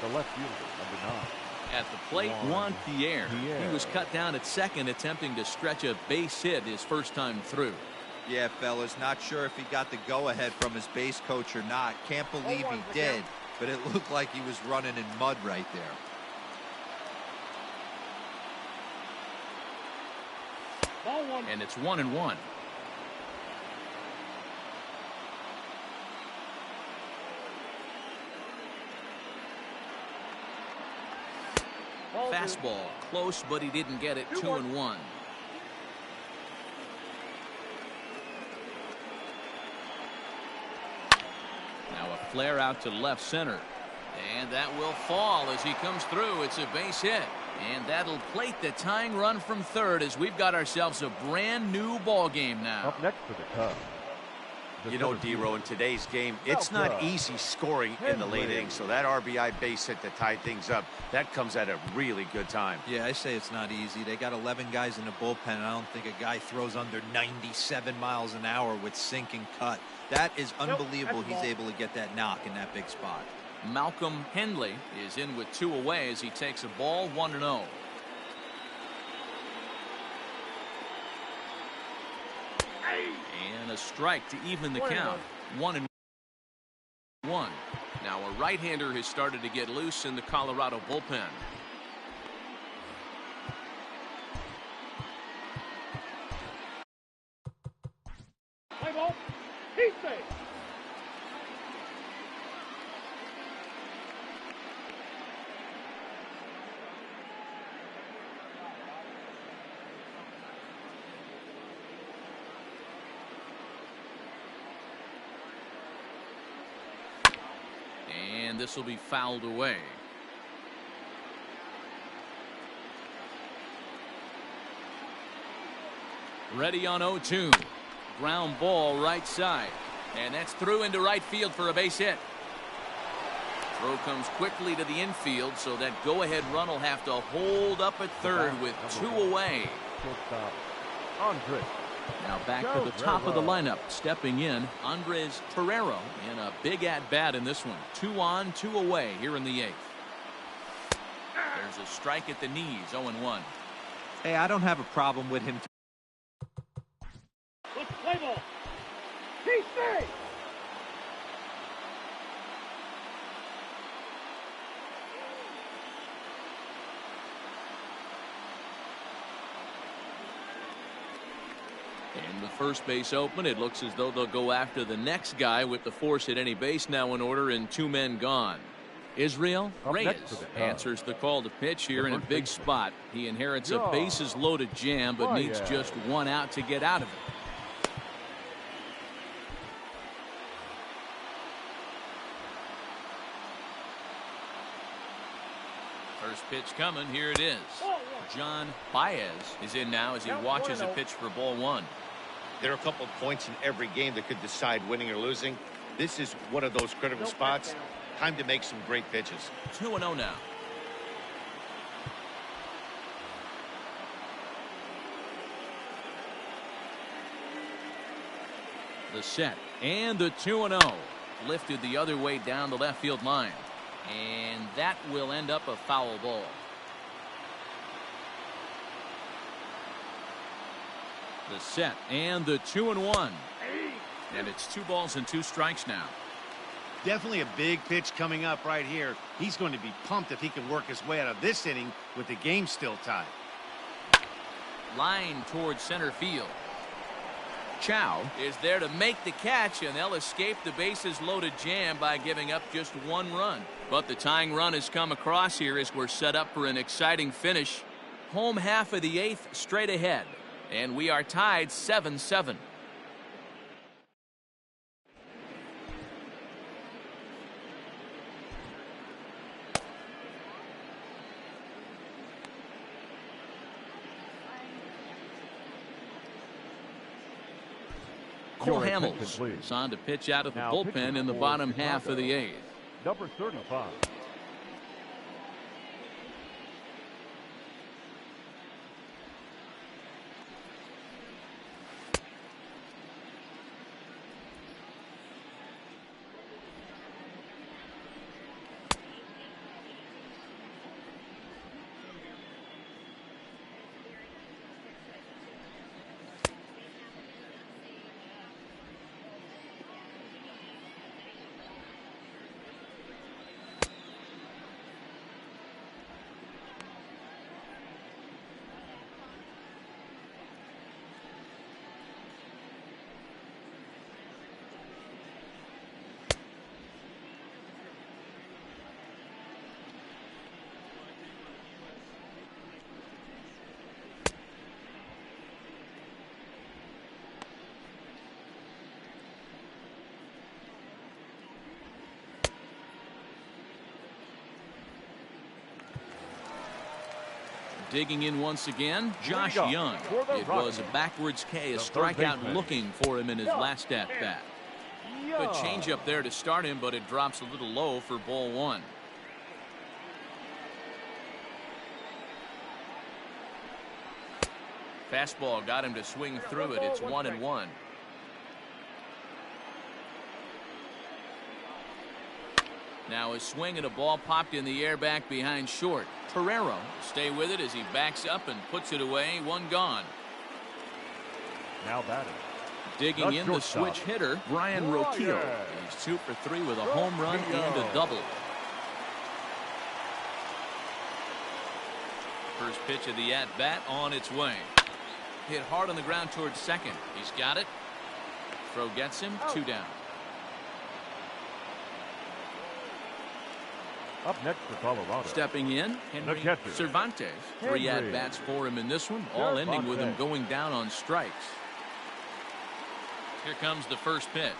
The left fielder, number 9. At the plate, Juan Pierre. He was cut down at second, attempting to stretch a base hit his first time through. Yeah, fellas, not sure if he got the go-ahead from his base coach or not. Can't believe he did, but it looked like he was running in mud right there. And it's 1-1. Fastball close, but he didn't get it. 2-1. Now a flare out to left center, and that will fall as he comes through. It's a base hit, and that'll plate the tying run from third as we've got ourselves a brand new ball game now. Up next for the Cubs. You know, D-Row, in today's game, it's not easy scoring in the late innings, so that RBI base hit to tie things up, that comes at a really good time. Yeah, I say it's not easy. They got 11 guys in the bullpen, and I don't think a guy throws under 97 miles an hour with sink and cut. That is unbelievable. He's able to get that knock in that big spot. Malcolm Henley is in with 2 away as he takes a ball, 1-0. And a strike to even the count. 1-1. Now a right-hander has started to get loose in the Colorado bullpen. And this will be fouled away. Ready on 0-2. Ground ball right side. And that's through into right field for a base hit. Throw comes quickly to the infield, so that go-ahead run will have to hold up at third with 2 away. Andres. Now back to the top of the lineup. Stepping in, Andres Terrero in a big at-bat in this one. 2 on, 2 away here in the 8th. There's a strike at the knees, 0-1. Hey, I don't have a problem with him. Let's play ball. T-State! And with first base open, it looks as though they'll go after the next guy with the force at any base now in order and 2 men gone. Israel Reyes answers the call to pitch here in a big spot. He inherits a bases loaded jam, but needs just 1 out to get out of it. First pitch coming. Here it is. John Baez is in now as he watches a pitch for ball 1. There are a couple of points in every game that could decide winning or losing. This is one of those critical spots. Time to make some great pitches. 2-0 now. The set and the 2-0. Lifted the other way down the left field line. And that will end up a foul ball. The set and the 2-1. And it's 2 balls and 2 strikes now. Definitely a big pitch coming up right here. He's going to be pumped if he can work his way out of this inning with the game still tied. Line towards center field. Chow is there to make the catch, and they'll escape the bases-loaded jam by giving up just one run. But the tying run has come across here as we're set up for an exciting finish. Home half of the 8th straight ahead, and we are tied 7-7. Cole Hamels is on to pitch out of the bullpen in the bottom half of the 8th. Number 35. Digging in once again, Josh Young. It was a backwards K, a strikeout looking for him in his last at-bat. Good changeup there to start him, but it drops a little low for ball 1. Fastball got him to swing through it. It's 1-1. Now a swing and a ball popped in the air back behind short. Torero stay with it as he backs up and puts it away. One gone. Now batting. Digging in the switch hitter, Brian Rockies. He's 2 for 3 with a home run and a double. First pitch of the at-bat on its way. Hit hard on the ground towards second. He's got it. Throw gets him. 2 down. Up next for Colorado. Stepping in, Henry Cervantes. 3 at-bats for him in this one, all ending with him going down on strikes. Here comes the first pitch.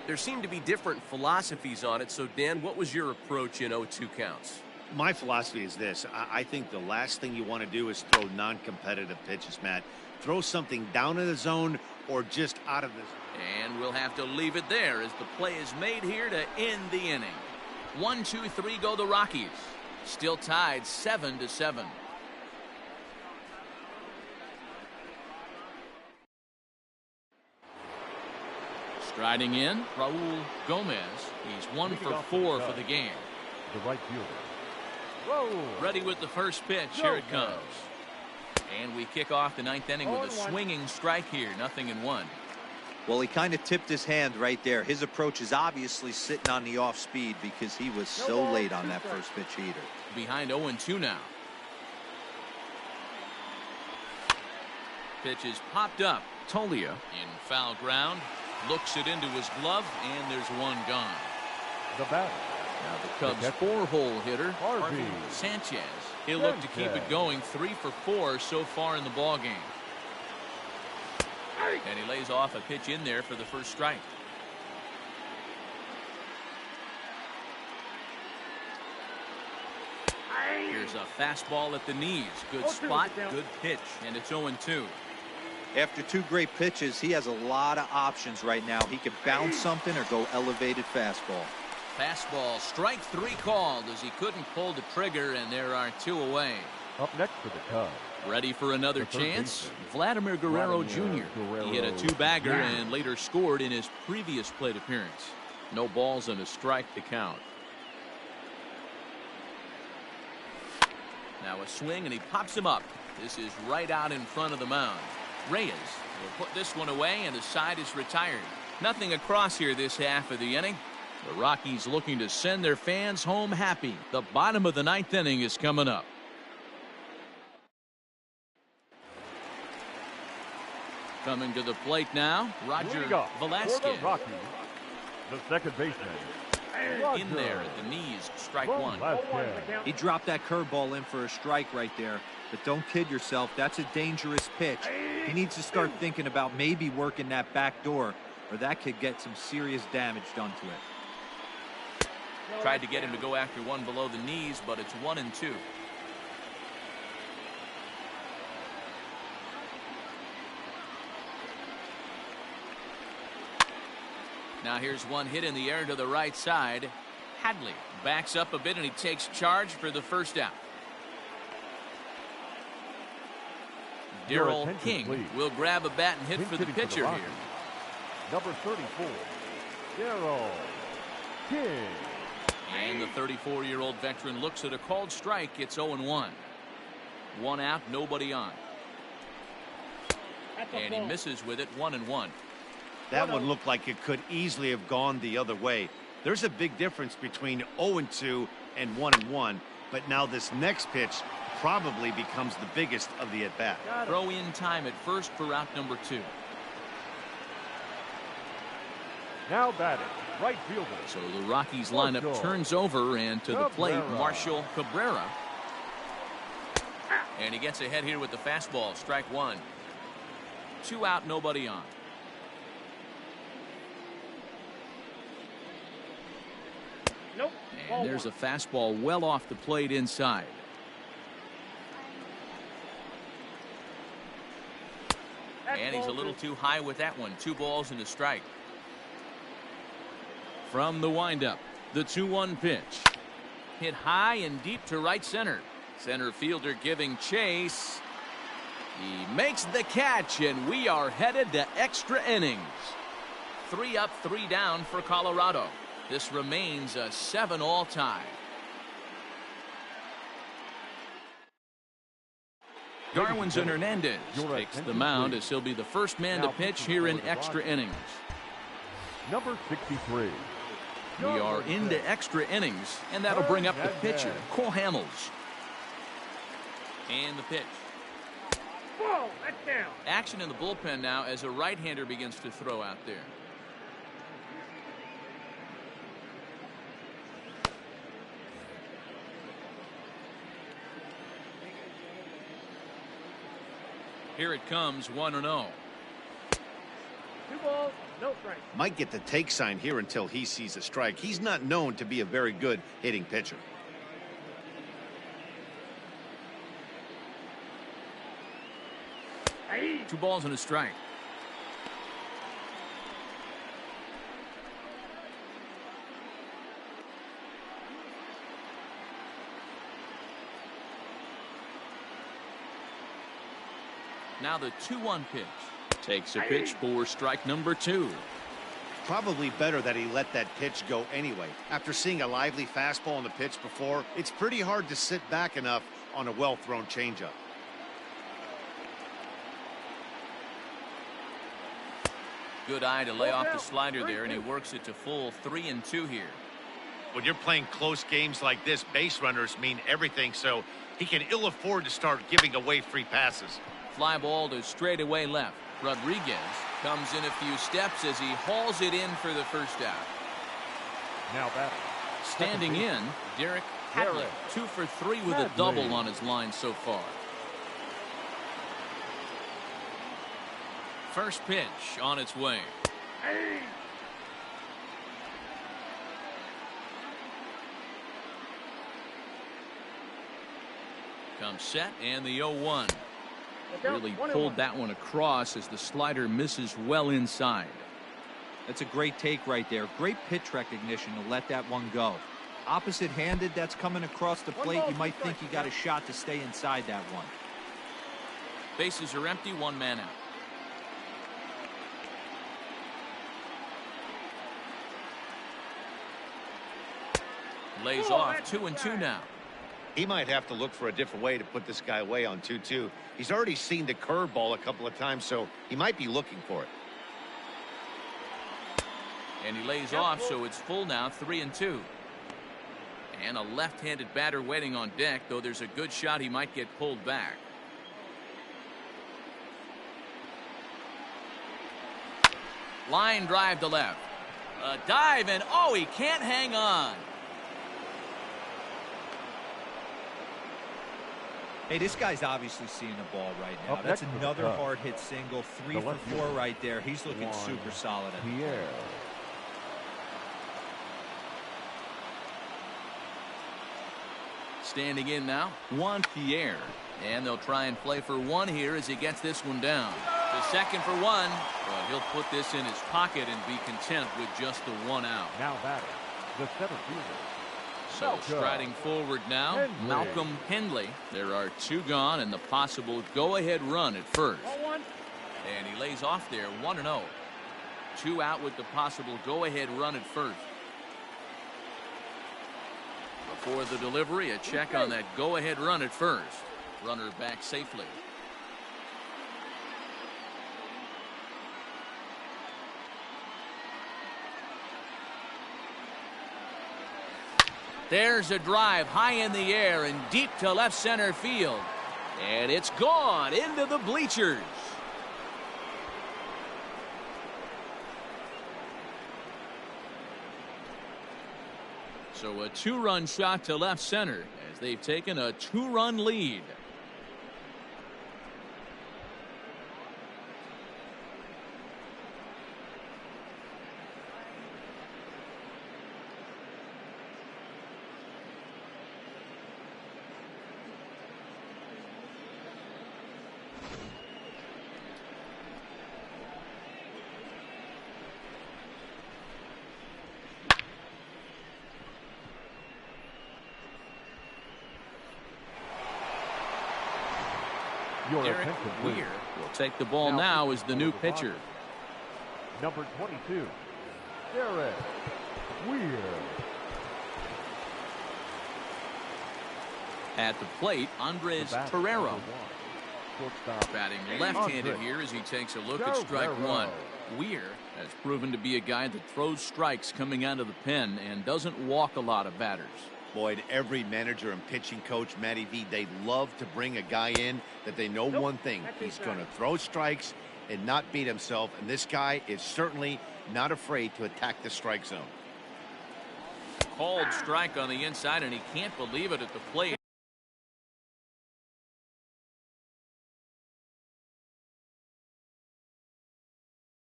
There seem to be different philosophies on it. So, Dan, what was your approach in 0-2 counts? My philosophy is this. I think the last thing you want to do is throw non-competitive pitches, Matt. Throw something down in the zone or just out of the zone. And we'll have to leave it there as the play is made here to end the inning. 1, 2, 3 go the Rockies. Still tied 7-7. Striding in, Raul Gomez. He's 1 for 4 for the game. The right fielder. Ready with the first pitch. Here it comes. And we kick off the 9th inning with a swinging strike here. 0-1. Well, he kind of tipped his hand right there. His approach is obviously sitting on the off speed because he was so late on that first pitch heater. Behind 0-2 now. Pitch is popped up. Tolia in foul ground. Looks it into his glove, and there's one gone. The batter. Now the Cubs' 4-hole hitter, Harvey Sanchez. He'll look to keep it going. 3 for 4 so far in the ball game. And he lays off a pitch in there for the first strike. Here's a fastball at the knees. Good spot, good pitch, and it's 0-2. After 2 great pitches, he has a lot of options right now. He could bounce something or go elevated fastball. Fastball, strike 3 called as he couldn't pull the trigger, and there are 2 away. Up next for the Cubs. Ready for another chance? Vladimir Guerrero Jr. He hit a 2-bagger and later scored in his previous plate appearance. No balls and a strike to count. Now a swing, and he pops him up. This is right out in front of the mound. Reyes We'll put this one away, and the side is retired. Nothing across here this half of the inning. The Rockies looking to send their fans home happy. The bottom of the 9th inning is coming up. Coming to the plate now, Roger Velasquez. Rockies, the second baseman. In there at the knees, strike one. He dropped that curveball in for a strike right there. But don't kid yourself, that's a dangerous pitch. He needs to start thinking about maybe working that back door, or that could get some serious damage done to it. Tried to get him to go after one below the knees, but it's 1-2. Now here's one hit in the air to the right side. Hadley backs up a bit and he takes charge for the first out. Darrell King will grab a bat and hit for the pitcher here. Number 34, Darrell King. And the 34-year-old veteran looks at a called strike. It's 0-1. One out, nobody on. And he misses with it, 1-1. That one looked like it could easily have gone the other way. There's a big difference between 0-2 and 1-1, but now this next pitch probably becomes the biggest of the at-bat. Throw in time at first for out number 2. Now batting, right fielder. So the Rockies lineup turns over, and to the plate, Marshall Cabrera. And he gets ahead here with the fastball, strike one. 2 out, nobody on. Nope. And there's a fastball well off the plate inside. And he's a little too high with that one. 2 balls and a strike. From the windup, the 2-1 pitch. Hit high and deep to right center. Center fielder giving chase. He makes the catch, and we are headed to extra innings. 3 up, 3 down for Colorado. This remains a 7-all tie. Darwinzon Hernandez takes the mound as he'll be the first man to pitch here in extra innings. Number 63. We are into extra innings, and that'll bring up the pitcher, Cole Hamels. And the pitch. Ball, that's down. Action in the bullpen now as a right-hander begins to throw out there. Here it comes, 1-0. 2 balls, no strike. Might get the take sign here until he sees a strike. He's not known to be a very good hitting pitcher. Hey. 2 balls and a strike. Now the 2-1 pitch. Takes a pitch for strike number 2. Probably better that he let that pitch go anyway. After seeing a lively fastball on the pitch before, it's pretty hard to sit back enough on a well-thrown changeup. Good eye to lay off the slider there, and he works it to full 3-2 here. When you're playing close games like this, base runners mean everything, so he can ill afford to start giving away free passes. Fly ball to straightaway left. Rodriguez comes in a few steps as he hauls it in for the first out. Now batting. Standing in, Derek Hadley, 2 for 3 with a double on his line so far. First pitch on its way. Comes set, and the 0-1. Really pulled that one across as the slider misses well inside. That's a great take right there. Great pitch recognition to let that one go. Opposite-handed, that's coming across the plate. You might think you got a shot to stay inside that one. Bases are empty, 1 man out. Lays off 2-2 now. He might have to look for a different way to put this guy away on 2-2. He's already seen the curveball a couple of times, so he might be looking for it. And he lays off, so it's full now, 3-2. And a left-handed batter waiting on deck, though there's a good shot he might get pulled back. Line drive to left. A dive, and oh, he can't hang on. Hey, this guy's obviously seeing the ball right now. That's another hard hit single. 3 for 4 right there. He's looking super solid at the plate. Standing in now, Juan Pierre. And they'll try and play for one here as he gets this one down. The second for one, but he'll put this in his pocket and be content with just the 1 out. Now batting, the center fielder. So striding forward now, Malcolm Hendley. There are 2 gone and the possible go-ahead run at first. And he lays off there, 1-0. 2 out with the possible go-ahead run at first. Before the delivery, a check on that go-ahead run at first. Runner back safely. There's a drive high in the air and deep to left center field. And it's gone into the bleachers. So a 2-run shot to left center as they've taken a 2-run lead. Derek Weir will take the ball now as the new pitcher. Number 22, Derek Weir. At the plate, Andres Torrero. Batting left-handed here as he takes a look at strike 1. Weir has proven to be a guy that throws strikes coming out of the pen and doesn't walk a lot of batters. Boyd, every manager and pitching coach, Matty V, they love to bring a guy in that they know one thing. He's going to throw strikes and not beat himself, and this guy is certainly not afraid to attack the strike zone. Called strike on the inside, and he can't believe it at the plate.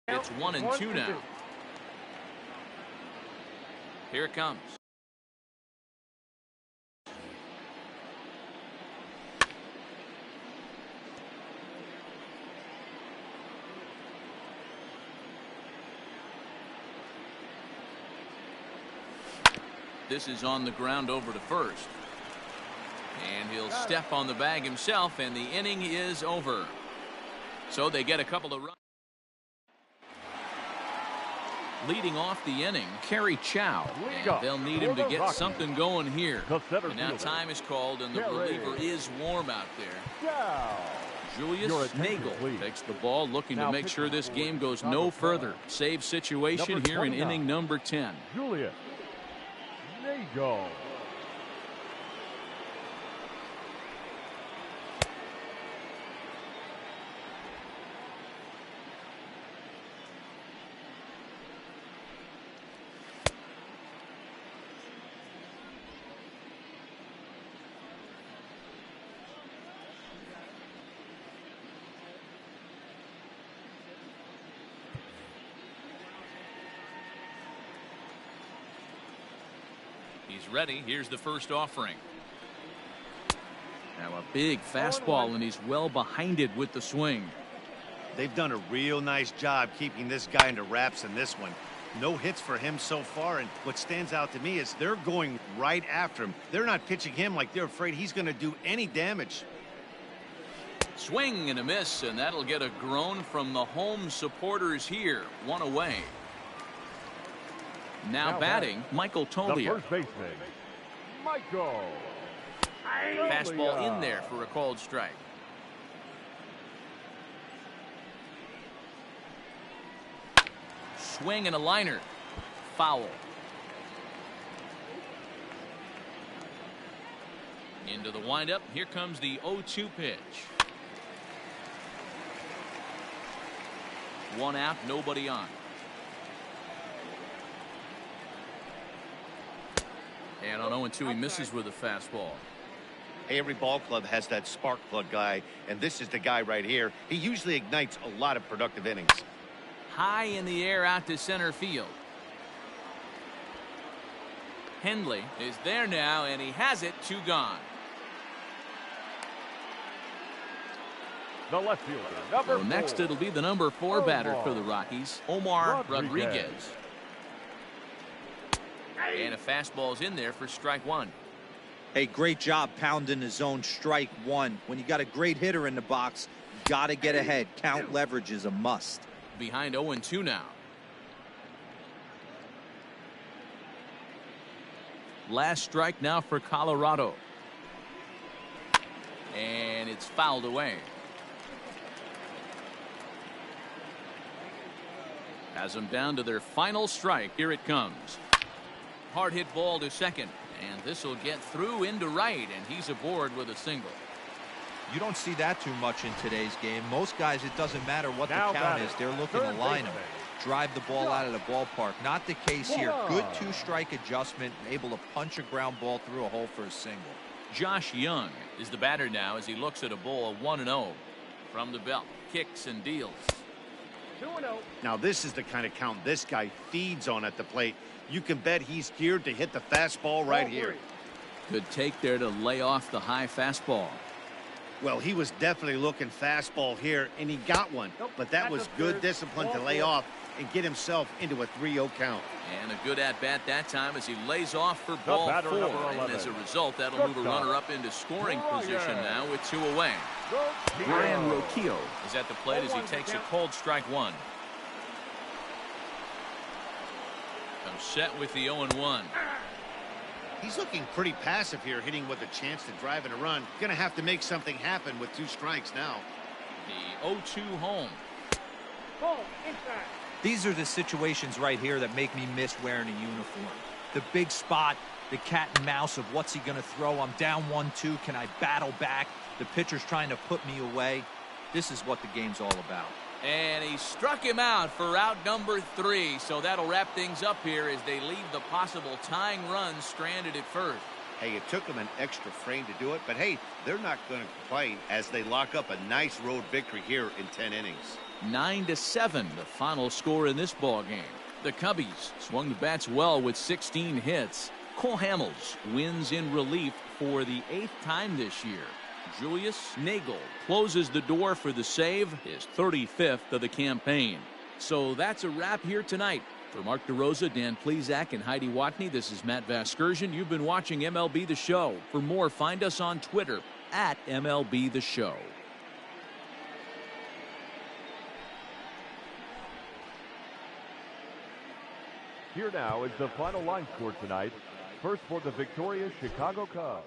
It's 1-2 now. Here it comes. This is on the ground over to first. And he'll step on the bag himself, and the inning is over. So they get a couple of runs. Leading off the inning, Kerry Chow. And they'll need him to get something going here. And now time is called, and the reliever is warm out there. Julius Nagel takes the ball, looking to make sure this game goes no further. Save situation here in inning number 10. Julius Nagel. He's ready. Here's the first offering. Now a big fastball, and he's well behind it with the swing. They've done a real nice job keeping this guy into wraps in this one. No hits for him so far, and what stands out to me is they're going right after him. They're not pitching him like they're afraid he's going to do any damage. Swing and a miss, and that'll get a groan from the home supporters here. 1 away. Now batting, Michael Toglia. The first baseman, Michael Fastball in there for a called strike. Swing and a liner. Foul. Into the windup. Here comes the 0-2 pitch. One out, nobody on. And on 0-2, he misses with a fastball. Hey, every ball club has that spark plug guy, and this is the guy right here. He usually ignites a lot of productive innings. High in the air out to center field. Hendley is there now, and he has it. 2 gone. The left fielder, number So next, 4. it'll be the number 4 batter for the Rockies, Omar Rodriguez. And a fastball's in there for strike 1. Hey, great job pounding the zone. Strike 1. When you got a great hitter in the box, got to get ahead. Count leverage is a must. Behind 0-2 now. Last strike now for Colorado. And it's fouled away. Has them down to their final strike. Here it comes. Hard hit ball to second. And this will get through into right. And he's aboard with a single. You don't see that too much in today's game. Most guys, it doesn't matter what Now the count is. They're looking to line them, drive the ball out of the ballpark. Not the case here. Good 2-strike adjustment, able to punch a ground ball through a hole for a single. Josh Young is the batter now as he looks at a ball of 1-0 from the belt. Kicks and deals. 2-0. Now, this is the kind of count this guy feeds on at the plate. You can bet he's geared to hit the fastball right here. Good take there to lay off the high fastball. Well, he was definitely looking fastball here, and he got one. But that was good discipline to lay off and get himself into a 3-0 count. And a good at-bat that time as he lays off for ball 4. And as a result, that'll move a runner up into scoring position now with 2 away. Ryan Rockies is at the plate as he takes a cold strike 1. Comes set with the 0-1. He's looking pretty passive here, hitting with a chance to drive in a run. Going to have to make something happen with 2 strikes now. The 0-2 home. Ball inside. These are the situations right here that make me miss wearing a uniform. The big spot, the cat and mouse of what's he going to throw. I'm down 1-2. Can I battle back? The pitcher's trying to put me away. This is what the game's all about. And he struck him out for out number 3. So that'll wrap things up here as they leave the possible tying run stranded at first. Hey, it took them an extra frame to do it, but hey, they're not going to complain as they lock up a nice road victory here in 10 innings. 9-7, the final score in this ball game. The Cubbies swung the bats well with 16 hits. Cole Hamels wins in relief for the 8th time this year. Julius Nagel closes the door for the save, his 35th of the campaign. So that's a wrap here tonight. For Mark DeRosa, Dan Plesac, and Heidi Watney, this is Matt Vasgersian. You've been watching MLB The Show. For more, find us on Twitter at MLB The Show. Here now is the final line score tonight. First for the victorious Chicago Cubs.